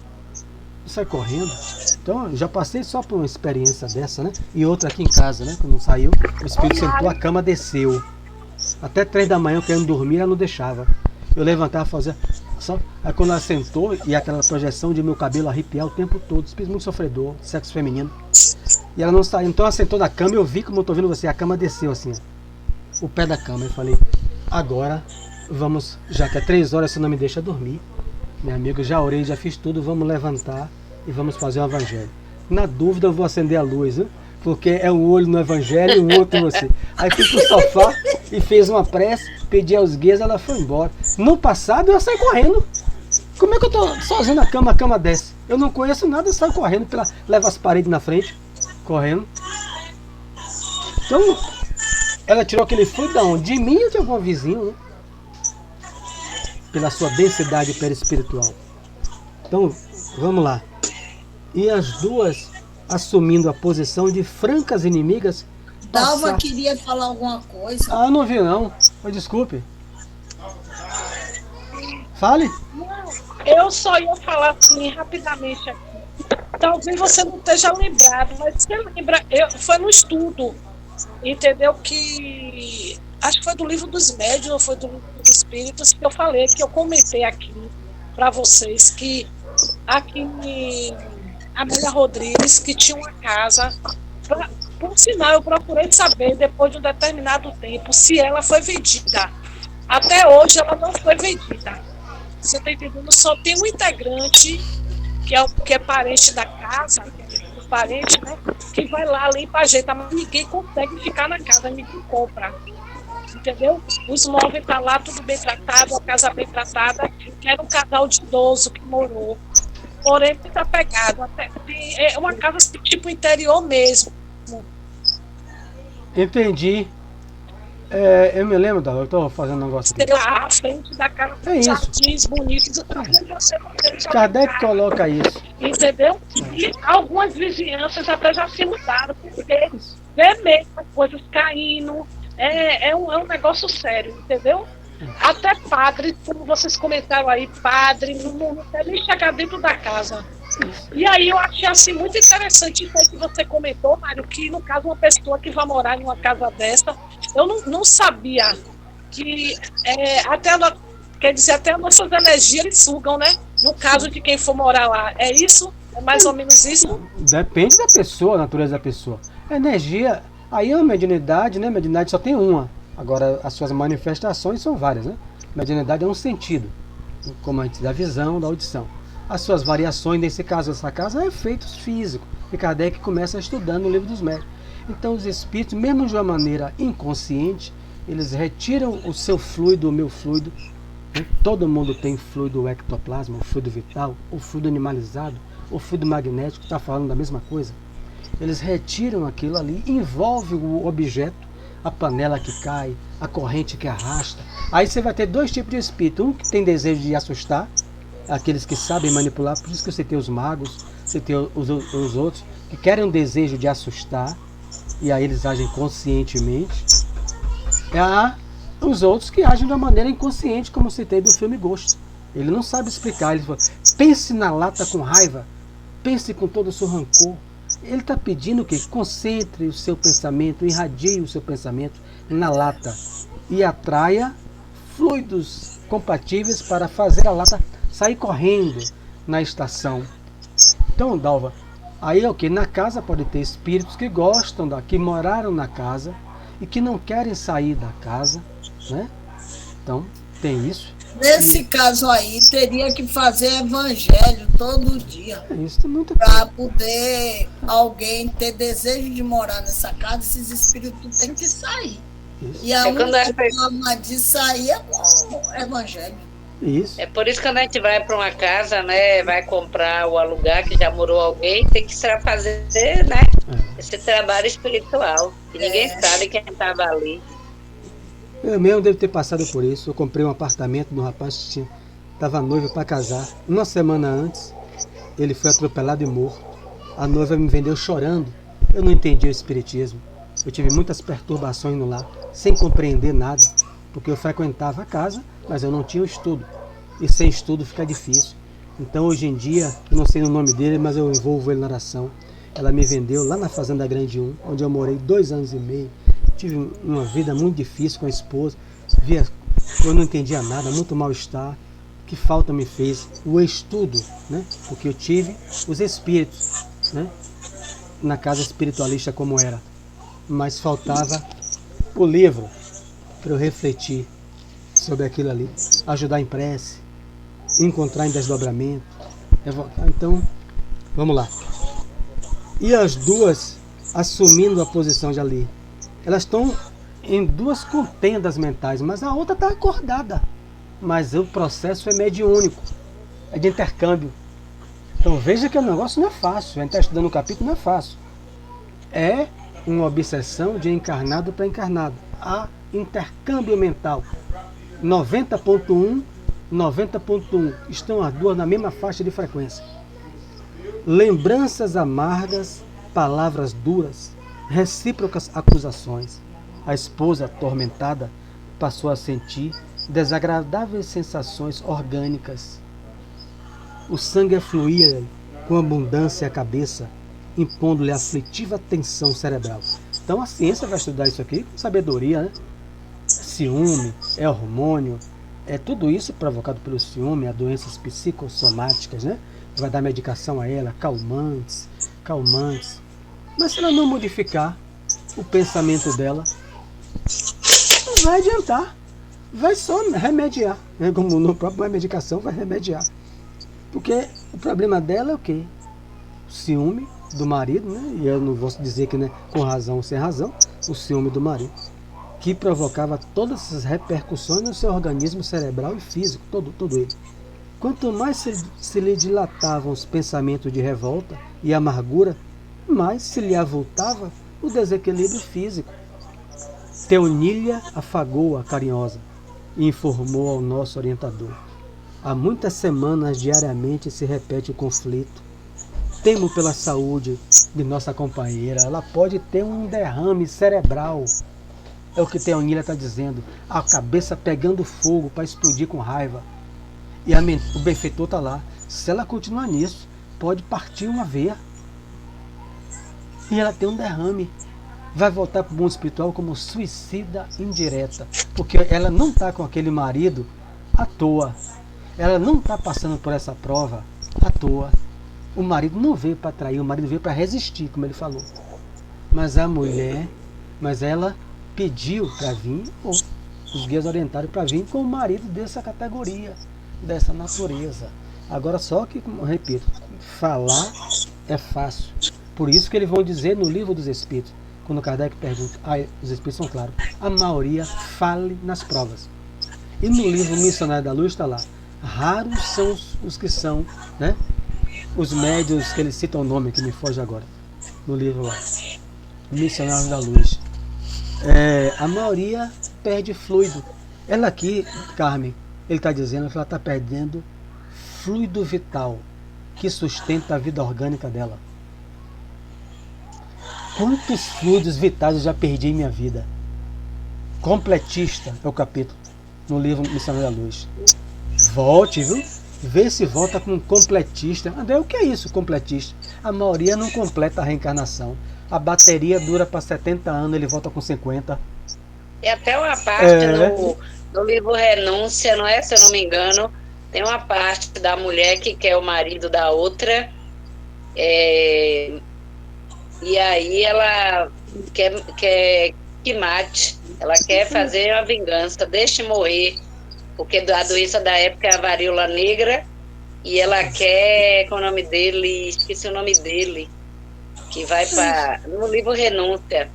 Então, já passei só por uma experiência dessa, né? E outra aqui em casa, né? Quando saiu, o espírito sentou, a cama desceu. Até 3 da manhã, eu querendo dormir, ela não deixava. Eu levantava, fazia... Aí quando ela sentou, e aquela projeção de meu cabelo arrepiar o tempo todo, espírito muito sofredor, sexo feminino. E ela não saiu. Então ela sentou na cama, eu vi, como eu tô vendo você, a cama desceu assim, ó, o pé da cama. Eu falei, agora vamos, já que é 3 horas, você não me deixa dormir. Meu amigo, já orei, já fiz tudo, vamos levantar e vamos fazer o evangelho. Na dúvida eu vou acender a luz, né? Porque é um olho no evangelho e o outro em você. Aí fui pro sofá e fez uma prece, pedi aos guias, ela foi embora. No passado eu saí correndo. Como é que eu tô sozinho na cama, a cama desce? Eu não conheço nada, eu saio correndo, leva as paredes na frente, correndo. Então, ela tirou aquele fluido de onde? De mim ou de algum vizinho, né? Pela sua densidade perispiritual. Então, vamos lá. E as duas assumindo a posição de francas inimigas. Dalva queria falar alguma coisa. Ah, não vi não. Desculpe. Fale. Eu só ia falar assim rapidamente aqui. Talvez você não esteja lembrado, mas você lembra, foi no estudo, entendeu? Que acho que foi do livro dos médiuns ou foi do livro dos espíritos que eu falei, que eu comentei aqui para vocês que aqui em Amélia Rodrigues, que tinha uma casa, por sinal eu procurei saber depois de um determinado tempo se ela foi vendida. Até hoje ela não foi vendida. Você está entendendo? Só tem um integrante que é parente da casa, o parente, né? Que vai lá, limpa, ajeita, mas ninguém consegue ficar na casa, ninguém compra. Entendeu? Os móveis estão lá, tudo bem tratado, a casa bem tratada, que era um casal de idoso que morou. Porém, muito apegado. É uma casa tipo interior mesmo. Entendi. Eu me lembro, eu estou fazendo um negócio aqui. À frente da casa dos jardins bonitos. Kardec coloca isso. Entendeu? E algumas vizinhanças até já se mudaram, porque vê mesmo as coisas caindo. É um negócio sério, entendeu? Até padre, como vocês comentaram aí, padre, não quer nem chegar dentro da casa. E aí eu achei assim muito interessante isso aí que você comentou, Mário, que no caso uma pessoa que vai morar em uma casa dessa, eu não sabia que quer dizer, até as nossas energias eles sugam, né? No caso de quem for morar lá. É isso? É mais ou menos isso? Depende da pessoa, da natureza da pessoa. A energia, aí a mediunidade, né? A mediunidade só tem uma. Agora, as suas manifestações são várias, né? A mediunidade é um sentido, como a gente da visão, da audição. As suas variações, nesse caso, essa casa, é efeitos físicos. E Kardec começa estudando o Livro dos Médiuns. Então, os espíritos, mesmo de uma maneira inconsciente, eles retiram o seu fluido, o meu fluido. Todo mundo tem fluido ectoplasma, o fluido vital, o fluido animalizado, o fluido magnético, está falando da mesma coisa. Eles retiram aquilo ali, envolve o objeto, a panela que cai, a corrente que arrasta. Aí você vai ter dois tipos de espírito. Um que tem desejo de assustar, aqueles que sabem manipular, por isso que você tem os magos, você tem os outros, que querem um desejo de assustar, e aí eles agem conscientemente. Há os outros que agem de uma maneira inconsciente, como citei do filme Ghost. Ele não sabe explicar, ele fala, pense na lata com raiva, pense com todo o seu rancor. Ele está pedindo que concentre o seu pensamento, irradie o seu pensamento na lata e atraia fluidos compatíveis para fazer a lata sair correndo na estação. Então, Dalva, aí é o que? Na casa pode ter espíritos que gostam, que moraram na casa e que não querem sair da casa, né? Então, tem isso. Nesse caso aí, teria que fazer evangelho todo dia. Isso é muito para poder alguém ter desejo de morar nessa casa, esses espíritos têm que sair. Isso. E a única forma de sair é com o evangelho. Isso. É por isso que quando a gente vai para uma casa, né, vai comprar ou alugar, que já morou alguém, tem que fazer, né, esse trabalho espiritual. E ninguém sabe quem estava ali. Eu mesmo devo ter passado por isso. Eu comprei um apartamento de um rapaz que estava noivo para casar. Uma semana antes, ele foi atropelado e morto. A noiva me vendeu chorando. Eu não entendi o espiritismo. Eu tive muitas perturbações no lar, sem compreender nada, porque eu frequentava a casa, mas eu não tinha o estudo. E sem estudo fica difícil. Então, hoje em dia, eu não sei o nome dele, mas eu envolvo ele na oração. Ela me vendeu lá na Fazenda Grande 1, onde eu morei 2 anos e meio. Tive uma vida muito difícil com a esposa. Eu não entendia nada, muito mal-estar. Que falta me fez o estudo, né? Porque eu tive os espíritos, né? Na casa espiritualista como era. Mas faltava o livro para eu refletir sobre aquilo ali. Ajudar em prece, encontrar em desdobramento. Então, vamos lá. E as duas assumindo a posição de ali. Elas estão em 2 contendas mentais, mas a outra está acordada. Mas o processo é mediúnico, é de intercâmbio. Então veja que o negócio não é fácil. A gente está estudando o capítulo, não é fácil. É uma obsessão de encarnado para encarnado. Há intercâmbio mental. 90.1, 90.1 estão as duas na mesma faixa de frequência. Lembranças amargas, palavras duras, recíprocas acusações. A esposa, atormentada, passou a sentir desagradáveis sensações orgânicas. O sangue afluía com abundância à cabeça, impondo-lhe aflitiva tensão cerebral. Então a ciência vai estudar isso aqui com sabedoria, né? Ciúme, é hormônio, é tudo isso provocado pelo ciúme, as doenças psicossomáticas, né? Vai dar medicação a ela, calmantes. Mas se ela não modificar o pensamento dela, não vai adiantar. Vai só remediar. Né? Como no próprio medicação vai remediar. Porque o problema dela é o quê? O ciúme do marido, né? E eu não vou dizer que, né, com razão ou sem razão, o ciúme do marido, que provocava todas essas repercussões no seu organismo cerebral e físico, todo ele. Quanto mais se lhe dilatavam os pensamentos de revolta e amargura, mais se lhe avultava o desequilíbrio físico. Teonília afagou-a carinhosa e informou ao nosso orientador. Há muitas semanas diariamente se repete o conflito. Temo pela saúde de nossa companheira. Ela pode ter um derrame cerebral. É o que Teonília está dizendo. A cabeça pegando fogo para explodir com raiva. E o benfeitor está lá. Se ela continuar nisso, pode partir uma veia. E ela tem um derrame. Vai voltar para o mundo espiritual como suicida indireta. Porque ela não está com aquele marido à toa. Ela não está passando por essa prova à toa. O marido não veio para trair, o marido veio para resistir, como ele falou. Mas a mulher, ela pediu para vir, ou os guias orientaram para vir com o marido dessa categoria, dessa natureza. Agora só que, como eu repito, falar é fácil. Por isso que eles vão dizer no Livro dos Espíritos, quando Kardec pergunta, os Espíritos são claros, a maioria fale nas provas. E no livro Missionário da Luz está lá, raros são os que são, né? Os médios, que eles citam o nome, que me foge agora, no livro lá, Missionário da Luz. A maioria perde fluido. Ela aqui, Carmen, ele está dizendo que ela está perdendo fluido vital, que sustenta a vida orgânica dela. Quantos fluidos vitais eu já perdi em minha vida? Completista é o capítulo, no livro Missionário da Luz. Volte, viu? Vê se volta com um completista. André, o que é isso, completista? A maioria não completa a reencarnação. A bateria dura para 70 anos, ele volta com 50. E até uma parte no livro Renúncia, não é? Se eu não me engano, tem uma parte da mulher que quer o marido da outra. E aí ela quer que mate. Ela quer fazer uma vingança, deixe morrer. Porque a doença da época é a varíola negra, e ela quer, com o nome dele, esqueci o nome dele, que vai para no livro Renúncia.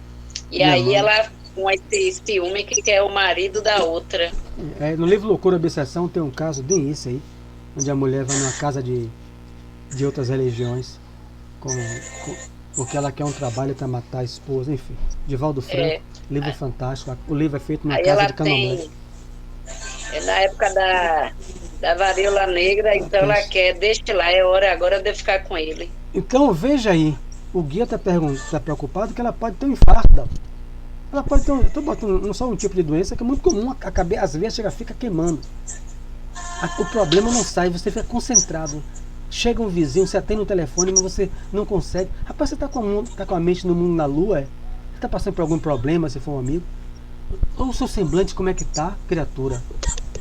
E aí ela, com esse ciúme, que quer o marido da outra. No livro Loucura e Obsessão tem um caso bem esse aí, onde a mulher vai numa casa de outras religiões, porque ela quer um trabalho para matar a esposa, enfim. Divaldo Franco, livro fantástico. O livro é feito numa casa de Candomblé. Na época da varíola negra, então ela quer, deixa lá, é hora agora de eu ficar com ele. Então veja aí, o guia está preocupado que ela pode ter um infarto. Ela pode ter estou botando só um tipo de doença que é muito comum, às vezes fica queimando. O problema não sai, você fica concentrado. Chega um vizinho, você atende o telefone, mas você não consegue. Rapaz, você está com a mente no mundo na lua, Você está passando por algum problema, se for um amigo? Ou o seu semblante, como é que está, criatura?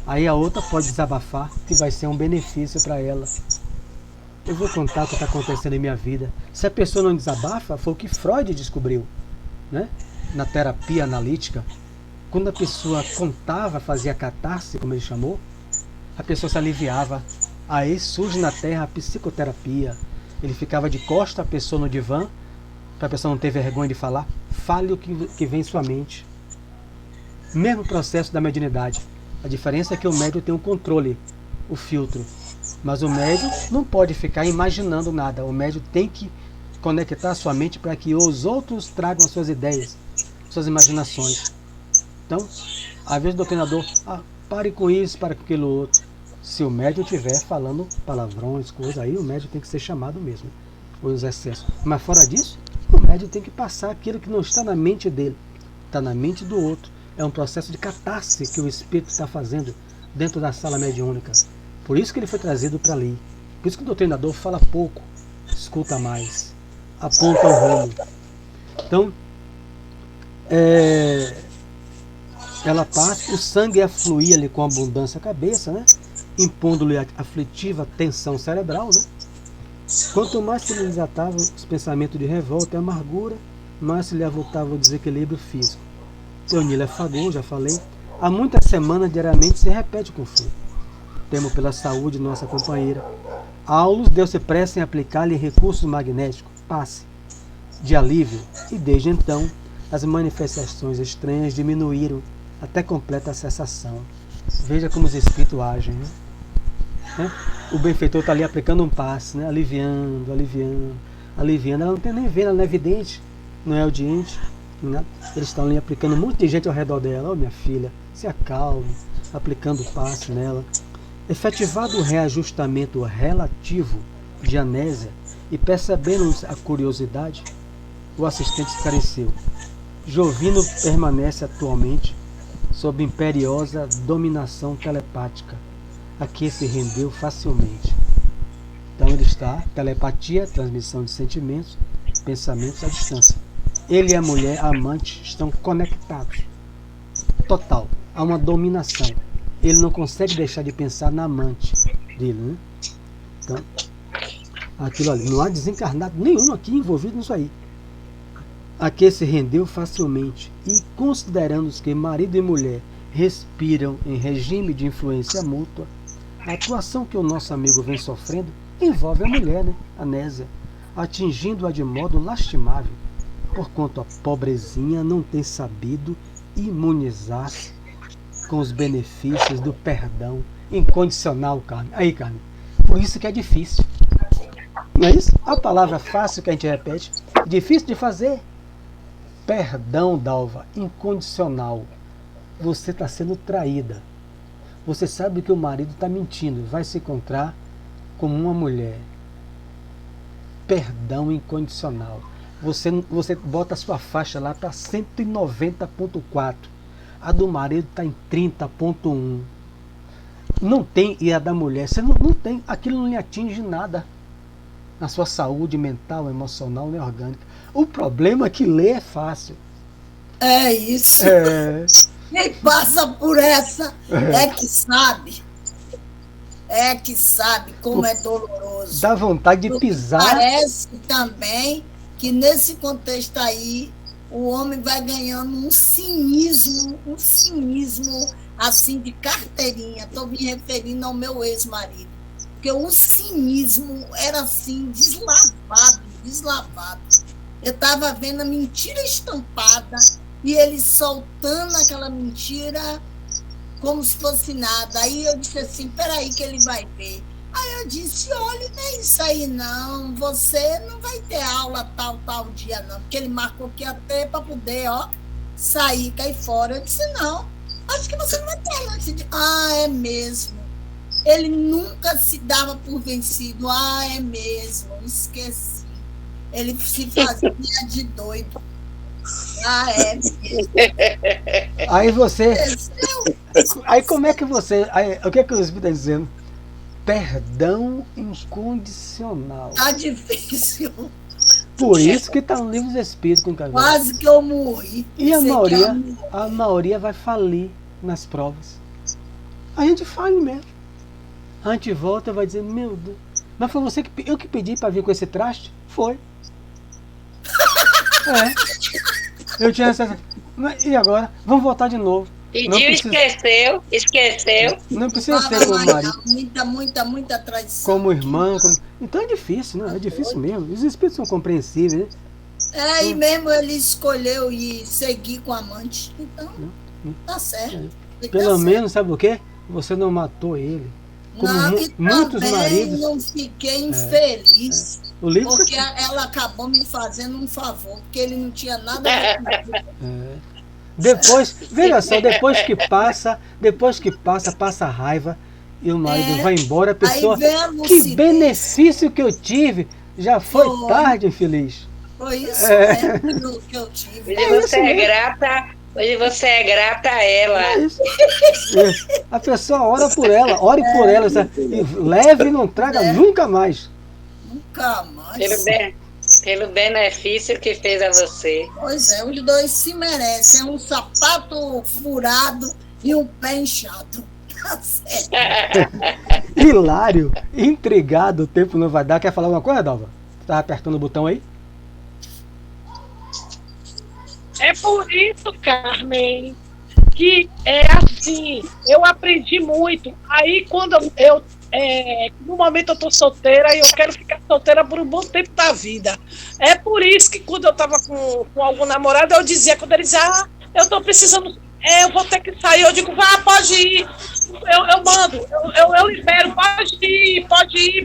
Aí a outra pode desabafar, que vai ser um benefício para ela. Eu vou contar o que está acontecendo em minha vida. Se a pessoa não desabafa, foi o que Freud descobriu, né? Na terapia analítica. Quando a pessoa contava, fazia catarse, como ele chamou, a pessoa se aliviava. Aí surge na Terra a psicoterapia. Ele ficava de costa, a pessoa no divã, para a pessoa não ter vergonha de falar. Fale o que vem em sua mente. Mesmo processo da mediunidade. A diferença é que o médium tem um controle, o filtro. Mas o médium não pode ficar imaginando nada. O médium tem que conectar a sua mente para que os outros tragam as suas ideias, suas imaginações. Então, às vezes o doutrinador, pare com isso, pare com aquilo outro. Se o médium estiver falando palavrões, coisas, aí o médium tem que ser chamado mesmo, os excessos. Mas fora disso, o médium tem que passar aquilo que não está na mente dele, está na mente do outro. É um processo de catarse que o espírito está fazendo dentro da sala mediúnica. Por isso que ele foi trazido para ali. Por isso que o doutrinador fala pouco, escuta mais, aponta o rumo. Então, ela passa, o sangue ia fluir ali com abundância à cabeça, né? Impondo-lhe a aflitiva tensão cerebral, né? Quanto mais se lhe desatavam os pensamentos de revolta e amargura, mais se lhe avultava o desequilíbrio físico. Teonila Fagor, já falei, há muitas semanas diariamente se repete o conflito. Temo pela saúde de nossa companheira. Aulus deu-se pressa em aplicar-lhe recursos magnéticos, passe, de alívio, e desde então as manifestações estranhas diminuíram até completa cessação. Veja como os espíritos agem, né? O benfeitor está ali aplicando um passe, né? Aliviando. Ela não tem nem vendo, ela não é vidente, não é audiente. Eles estão ali aplicando um monte de gente ao redor dela. Minha filha, se acalme, aplicando o passe nela. Efetivado o reajustamento relativo de Anésia e percebendo a curiosidade, o assistente esclareceu. Jovino permanece atualmente sob imperiosa dominação telepática, a que se rendeu facilmente. Então ele está tá? Telepatia, transmissão de sentimentos, pensamentos à distância. Ele e a mulher, a amante, estão conectados. Total. Há uma dominação. Ele não consegue deixar de pensar na amante dele, né? Então, aquilo ali. Não há desencarnado nenhum aqui envolvido nisso aí. Aqui se rendeu facilmente. E considerando que marido e mulher respiram em regime de influência mútua, a atuação que o nosso amigo vem sofrendo envolve a mulher, né? A Nésia, atingindo-a de modo lastimável, porquanto a pobrezinha não tem sabido imunizar-se com os benefícios do perdão incondicional, Carmen. Aí, Carmen, por isso que é difícil. Não é isso? A palavra fácil que a gente repete, difícil de fazer. Perdão, Dalva, incondicional. Você está sendo traída. Você sabe que o marido está mentindo, vai se encontrar com uma mulher. Perdão incondicional. Você bota a sua faixa lá para 190.4. A do marido está em 30.1. Não tem, e a da mulher, você não tem, aquilo não lhe atinge nada na sua saúde mental, emocional, nem orgânica. O problema é que ler é fácil. É isso. Quem passa por essa é que sabe. É que sabe como é doloroso. Dá vontade de pisar. Parece também que nesse contexto aí o homem vai ganhando um cinismo assim de carteirinha. Estou me referindo ao meu ex-marido. Porque o cinismo era assim, deslavado. Eu estava vendo a mentira estampada e ele soltando aquela mentira como se fosse nada. Aí eu disse assim, peraí que ele vai ver. Aí eu disse, olha, não é isso aí não, você não vai ter aula tal dia não, porque ele marcou que ia ter para poder, sair, cair fora. Eu disse, não, acho que você não vai ter aula. Disse, é mesmo. Ele nunca se dava por vencido, é mesmo, esqueci. Ele se fazia de doido. É mesmo. Aí você... Aí como é que você... Aí, o que é que o Espírito está dizendo? Perdão incondicional. Tá difícil. Por isso que está no livro dos Espíritos com Kardec. Quase que eu morri. E a maioria vai falir nas provas. A gente falha mesmo. A gente volta e vai dizer, meu Deus, mas foi você que eu que pedi para vir com esse traste? Foi. Eu tinha essa... E agora? Vamos voltar de novo. Pediu, esqueceu. Não precisa ser como marido. Muita traição. Como irmã. Então é difícil, não? É difícil mesmo. Os espíritos são compreensíveis, né? E mesmo ele escolheu ir seguir com a amante. Então, tá certo. Pelo menos, sabe o quê? Você não matou ele. Como muitos maridos. Eu não fiquei infeliz. Porque ela acabou me fazendo um favor, porque ele não tinha nada a ver comigo. Depois, veja só, depois que passa a raiva e o marido vai embora, a pessoa, que benefício que eu tive, já foi tarde, infeliz. Foi isso mesmo que eu tive. Hoje você é grata a ela. A pessoa ora por ela, ore por ela, e leve e não traga nunca mais. Nunca mais. Pelo benefício que fez a você. Pois é, os dois se merecem. É um sapato furado e um pé inchado. Tá certo. Hilário, intrigado, o tempo não vai dar. Quer falar alguma coisa, Dalva? Tá apertando o botão aí? É por isso, Carmen, que é assim, eu aprendi muito. Aí quando no momento eu tô solteira e eu quero ficar solteira por um bom tempo da vida. É por isso que quando eu tava com algum namorado, eu dizia, quando ele dizia, eu tô precisando, eu vou ter que sair, eu digo, pode ir, eu mando, eu libero, pode ir,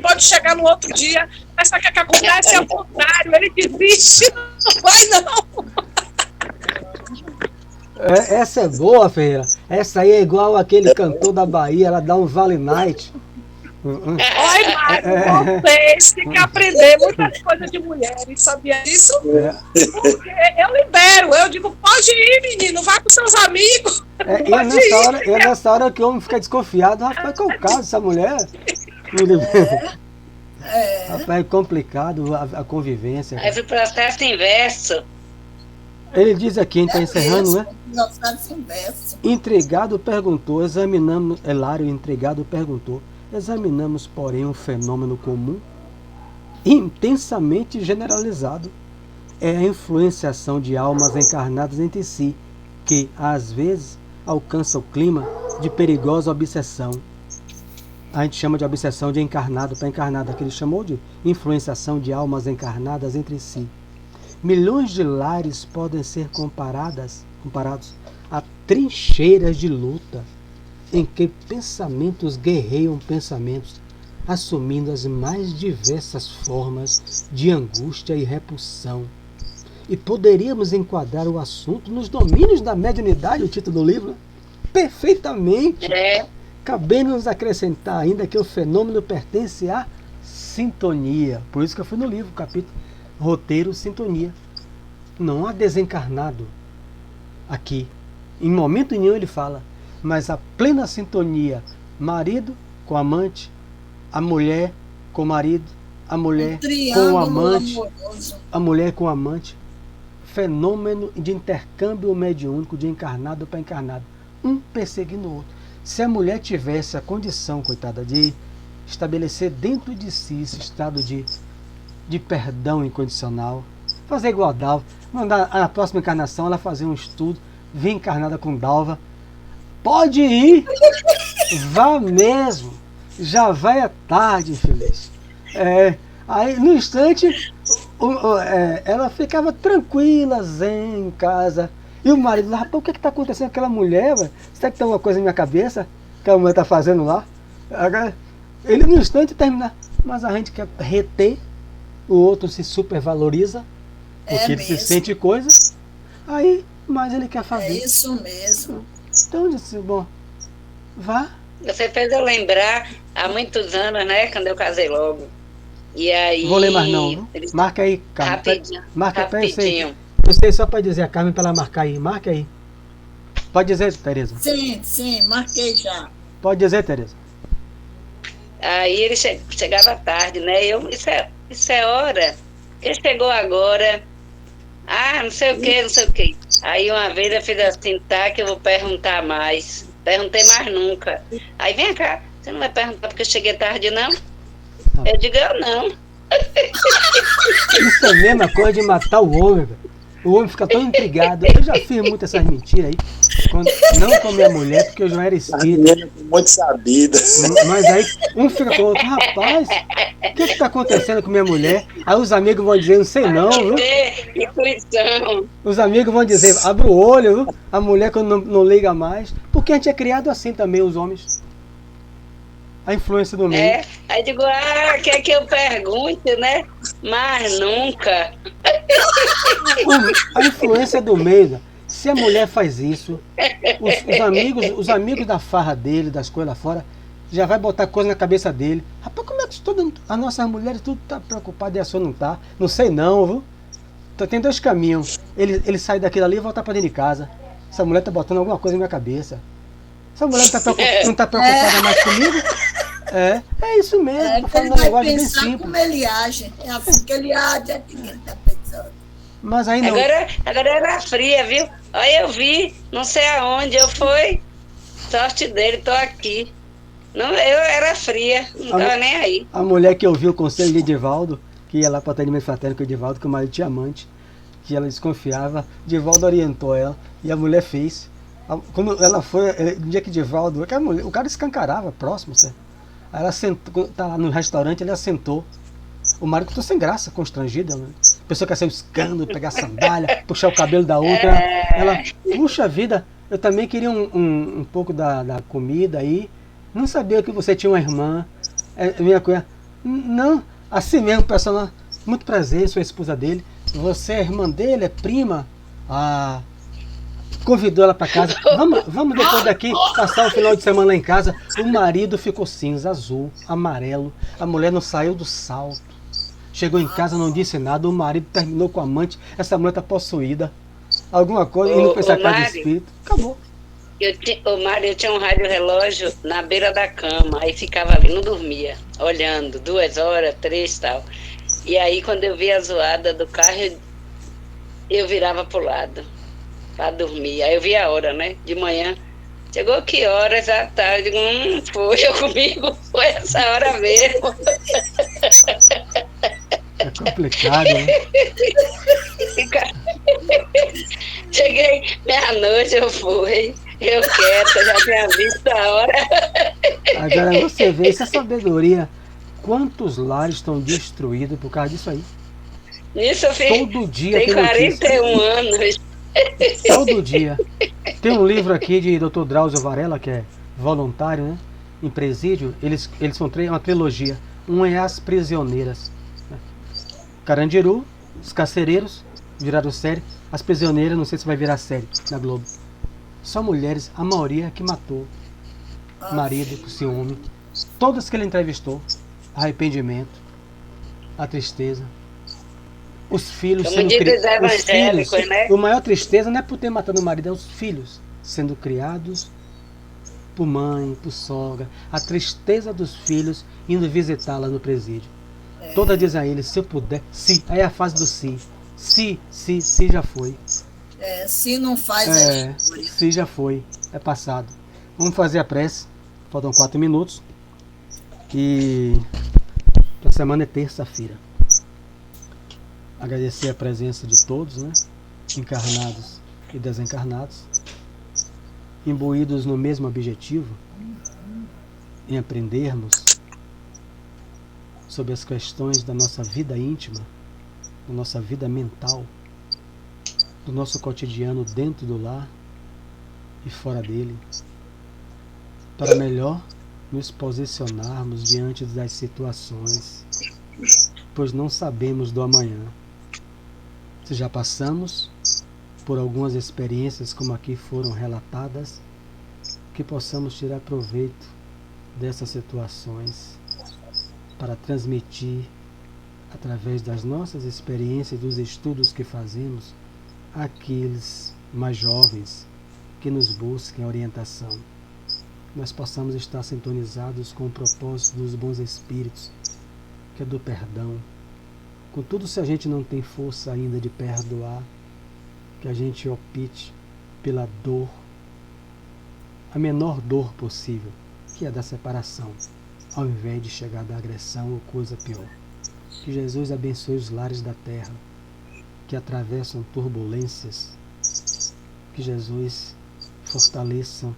pode chegar no outro dia. Mas sabe o que acontece? É o contrário, ele desiste, não vai não. Essa é boa, Ferreira. Essa aí é igual aquele cantor da Bahia, ela dá um Vale Night. Olha, Mário, vocês têm que aprender muitas coisas de mulheres, sabia disso? Porque eu libero, eu digo, pode ir, menino, vai com seus amigos. E é nessa hora que o homem fica desconfiado. Rapaz, qual é o caso dessa mulher? Rapaz, é complicado a convivência. Aí foi processo inverso. Ele diz aqui, a gente está encerrando, mesmo, né? processo inverso. Intrigado perguntou, examinamos, Hilário, intrigado perguntou, examinamos, porém, um fenômeno comum, intensamente generalizado. É a influenciação de almas encarnadas entre si, que, às vezes, alcança o clima de perigosa obsessão. A gente chama de obsessão de encarnado para encarnado, que ele chamou de influenciação de almas encarnadas entre si. Milhões de lares podem ser comparados a trincheiras de luta, em que pensamentos guerreiam pensamentos, assumindo as mais diversas formas de angústia e repulsão. E poderíamos enquadrar o assunto nos domínios da mediunidade, o título do livro, perfeitamente. Cabendo-nos acrescentar ainda que o fenômeno pertence à sintonia. Por isso que eu fui no livro, capítulo Roteiro Sintonia. Não há desencarnado aqui. Em momento nenhum ele fala, mas a plena sintonia, marido com amante, a mulher com o marido, a mulher com o amante, amoroso. A mulher com o amante. Fenômeno de intercâmbio mediúnico de encarnado para encarnado, um perseguindo o outro. Se a mulher tivesse a condição, coitada, de estabelecer dentro de si esse estado de perdão incondicional, fazer igual a Dalva, mandar na próxima encarnação ela fazer um estudo, vir encarnada com Dalva, pode ir, vá mesmo, já vai à tarde, infeliz. Aí no instante ela ficava tranquila, zen, em casa. E o marido lá, rapaz, o que está acontecendo com aquela mulher? Véio? Será que tem uma coisa na minha cabeça que a mulher está fazendo lá? Ele no instante termina. Mas a gente quer reter, o outro se supervaloriza, porque ele se sente coisa. Aí, mas ele quer fazer. É isso mesmo. Então eu disse, bom, vá. Você fez eu lembrar há muitos anos, né? Quando eu casei logo. E aí. Vou ler mais não. Marca aí, Carmen. Rapidinho. Marca Rapidinho. Eu sei só para dizer a Carmen para ela marcar aí. Marca aí. Pode dizer, Tereza. Sim, marquei já. Pode dizer, Tereza. Aí ele chegava tarde, né? Isso é hora. Ele chegou agora. Ah, não sei o que. Aí uma vez eu fiz assim, tá, que eu vou perguntar mais. Perguntei mais nunca. Aí vem cá, você não vai perguntar porque eu cheguei tarde, não? Eu digo, eu não. Isso é a mesma coisa de matar o homem, velho. O homem fica tão intrigado. Eu já fiz muitas essas mentiras aí. Não com a minha mulher, porque eu já era espírita. Muito sabida. Mas aí um fica com o outro, rapaz, o que está acontecendo com minha mulher? Aí os amigos vão dizer, não sei não, viu? Os amigos vão dizer, abre o olho, viu? A mulher quando não liga mais. Porque a gente é criado assim também, os homens. A influência do meio. Aí digo, quer que eu pergunte, né? Mas nunca. A influência do meio. Se a mulher faz isso, os amigos da farra dele, das coisas lá fora, já vai botar coisa na cabeça dele. Rapaz, como é que as nossas mulheres tudo tá preocupadas e a sua não tá? Não sei não, viu? Então, tem dois caminhos. Ele sai daquilo ali e voltar pra dentro de casa. Essa mulher tá botando alguma coisa na minha cabeça. Essa mulher não tá preocupada mais comigo? É isso mesmo. Ele vai pensar como ele age. É assim que ele age, é que ele tá pensando. Mas aí não. Agora era fria, viu? Aí eu vi, não sei aonde eu fui. Sorte dele, tô aqui. Não, eu era fria, não tava nem aí. A mulher que ouviu o conselho de Edivaldo, que ia lá para o atendimento fraterno com o Edivaldo, que o marido tinha amante, que ela desconfiava, Edivaldo orientou ela e a mulher fez. Quando ela foi, no dia que Edivaldo, o cara escancarava próximo, certo? Aí ela sentou, tá lá no restaurante, ela sentou. O marido ficou sem graça, constrangido. A pessoa quer ser um escândalo, pegar a sandália, puxar o cabelo da outra. Ela, puxa vida, eu também queria um pouco da comida aí. Não sabia que você tinha uma irmã. Minha coisa. Não, assim mesmo, pessoal. Muito prazer, sou a esposa dele. Você é irmã dele, é prima? Convidou ela para casa. Vamos depois daqui passar o final de semana lá em casa. O marido ficou cinza, azul, amarelo. A mulher não saiu do salto. Chegou em casa, não disse nada. O marido terminou com a amante. Essa mulher está possuída. Alguma coisa, indo para essa casa de espírito. Acabou. O Mário, eu tinha um rádio relógio na beira da cama, aí ficava ali, não dormia, olhando, 2 horas, 3 tal. E aí, quando eu via a zoada do carro, eu virava pro lado, para dormir. Aí eu via a hora, né? De manhã. Chegou que horas à tarde? Eu digo, foi eu comigo, foi essa hora mesmo. É complicado, né? Cheguei meia-noite, eu fui. Eu quieta, já tinha visto a hora. Agora você vê, isso é sabedoria. Quantos lares estão destruídos por causa disso aí? Nisso eu fiz. Todo dia tem tem notícia. 41 anos. Todo dia. Tem um livro aqui de Dr. Drauzio Varela, que é voluntário, né? Em presídio. Eles são uma trilogia. Um é As Prisioneiras. Carandiru, Os Carcereiros, viraram série. As Prisioneiras, não sei se vai virar série na Globo. Só mulheres, a maioria que matou marido por ciúme. Todas que ele entrevistou, arrependimento, a tristeza. Os filhos Como sendo diz os criados. evangélicos, né? A maior tristeza não é por ter matado o marido, é os filhos sendo criados por mãe, por sogra. A tristeza dos filhos indo visitá-la no presídio. Todas dizem a ele, se eu puder, se. Aí é a fase do se. Se já foi. Se não faz a história. Se já foi. É passado. Vamos fazer a prece. Faltam 4 minutos. E a semana é terça-feira. Agradecer a presença de todos, né? Encarnados e desencarnados, imbuídos no mesmo objetivo, em aprendermos sobre as questões da nossa vida íntima, da nossa vida mental, do nosso cotidiano dentro do lar e fora dele, para melhor nos posicionarmos diante das situações, pois não sabemos do amanhã. Se já passamos por algumas experiências como aqui foram relatadas, que possamos tirar proveito dessas situações para transmitir, através das nossas experiências e dos estudos que fazemos, àqueles mais jovens que nos busquem orientação. Nós possamos estar sintonizados com o propósito dos bons espíritos, que é do perdão. Contudo, se a gente não tem força ainda de perdoar, que a gente opte pela dor, a menor dor possível, que é da separação, ao invés de chegar da agressão ou coisa pior. Que Jesus abençoe os lares da terra, que atravessam turbulências. Que Jesus fortaleça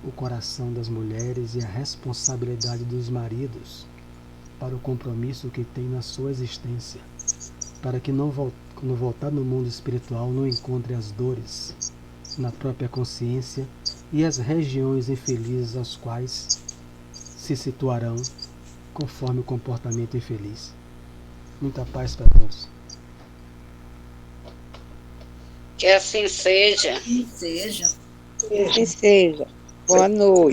o coração das mulheres e a responsabilidade dos maridos para o compromisso que tem na sua existência, para que quando voltar no mundo espiritual não encontre as dores na própria consciência e as regiões infelizes às quais se situarão conforme o comportamento infeliz. Muita paz para todos. Que assim seja. Que seja. Que seja. Boa noite.